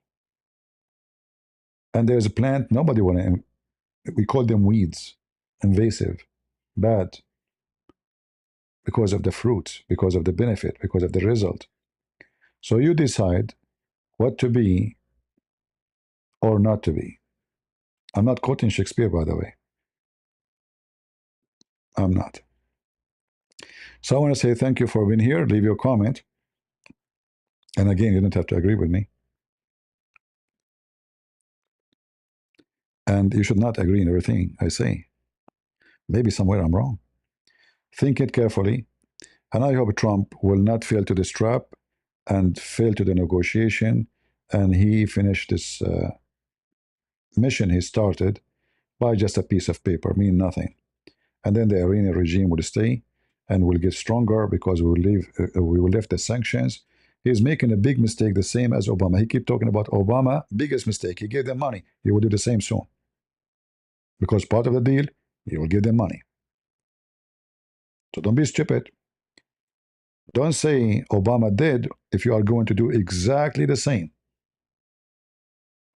And there's a plant nobody want to. We call them weeds, invasive, bad, because of the fruit, because of the benefit, because of the result. So you decide what to be or not to be. I'm not quoting Shakespeare, by the way. I'm not. So I want to say thank you for being here. Leave your comment. And again, you don't have to agree with me. And you should not agree in everything I say. Maybe somewhere I'm wrong. Think it carefully. And I hope Trump will not fail to this trap and fail to the negotiation. And he finished this mission he started by just a piece of paper, mean nothing. And then the Iranian regime will stay and will get stronger because we will lift the sanctions. He's making a big mistake, the same as Obama. He keep talking about Obama, biggest mistake. He gave them money. He will do the same soon. Because part of the deal, he will give them money. So don't be stupid. Don't say Obama did if you are going to do exactly the same.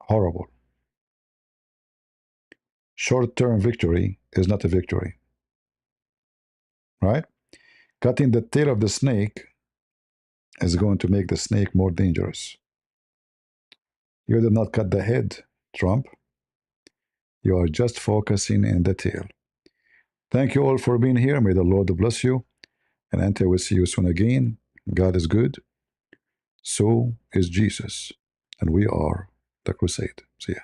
Horrible. Short-term victory is not a victory. Right? Cutting the tail of the snake is going to make the snake more dangerous. You did not cut the head, Trump. You are just focusing on the tail. Thank you all for being here. May the Lord bless you. And until we see you soon again, God is good. So is Jesus. And we are the crusade. See ya.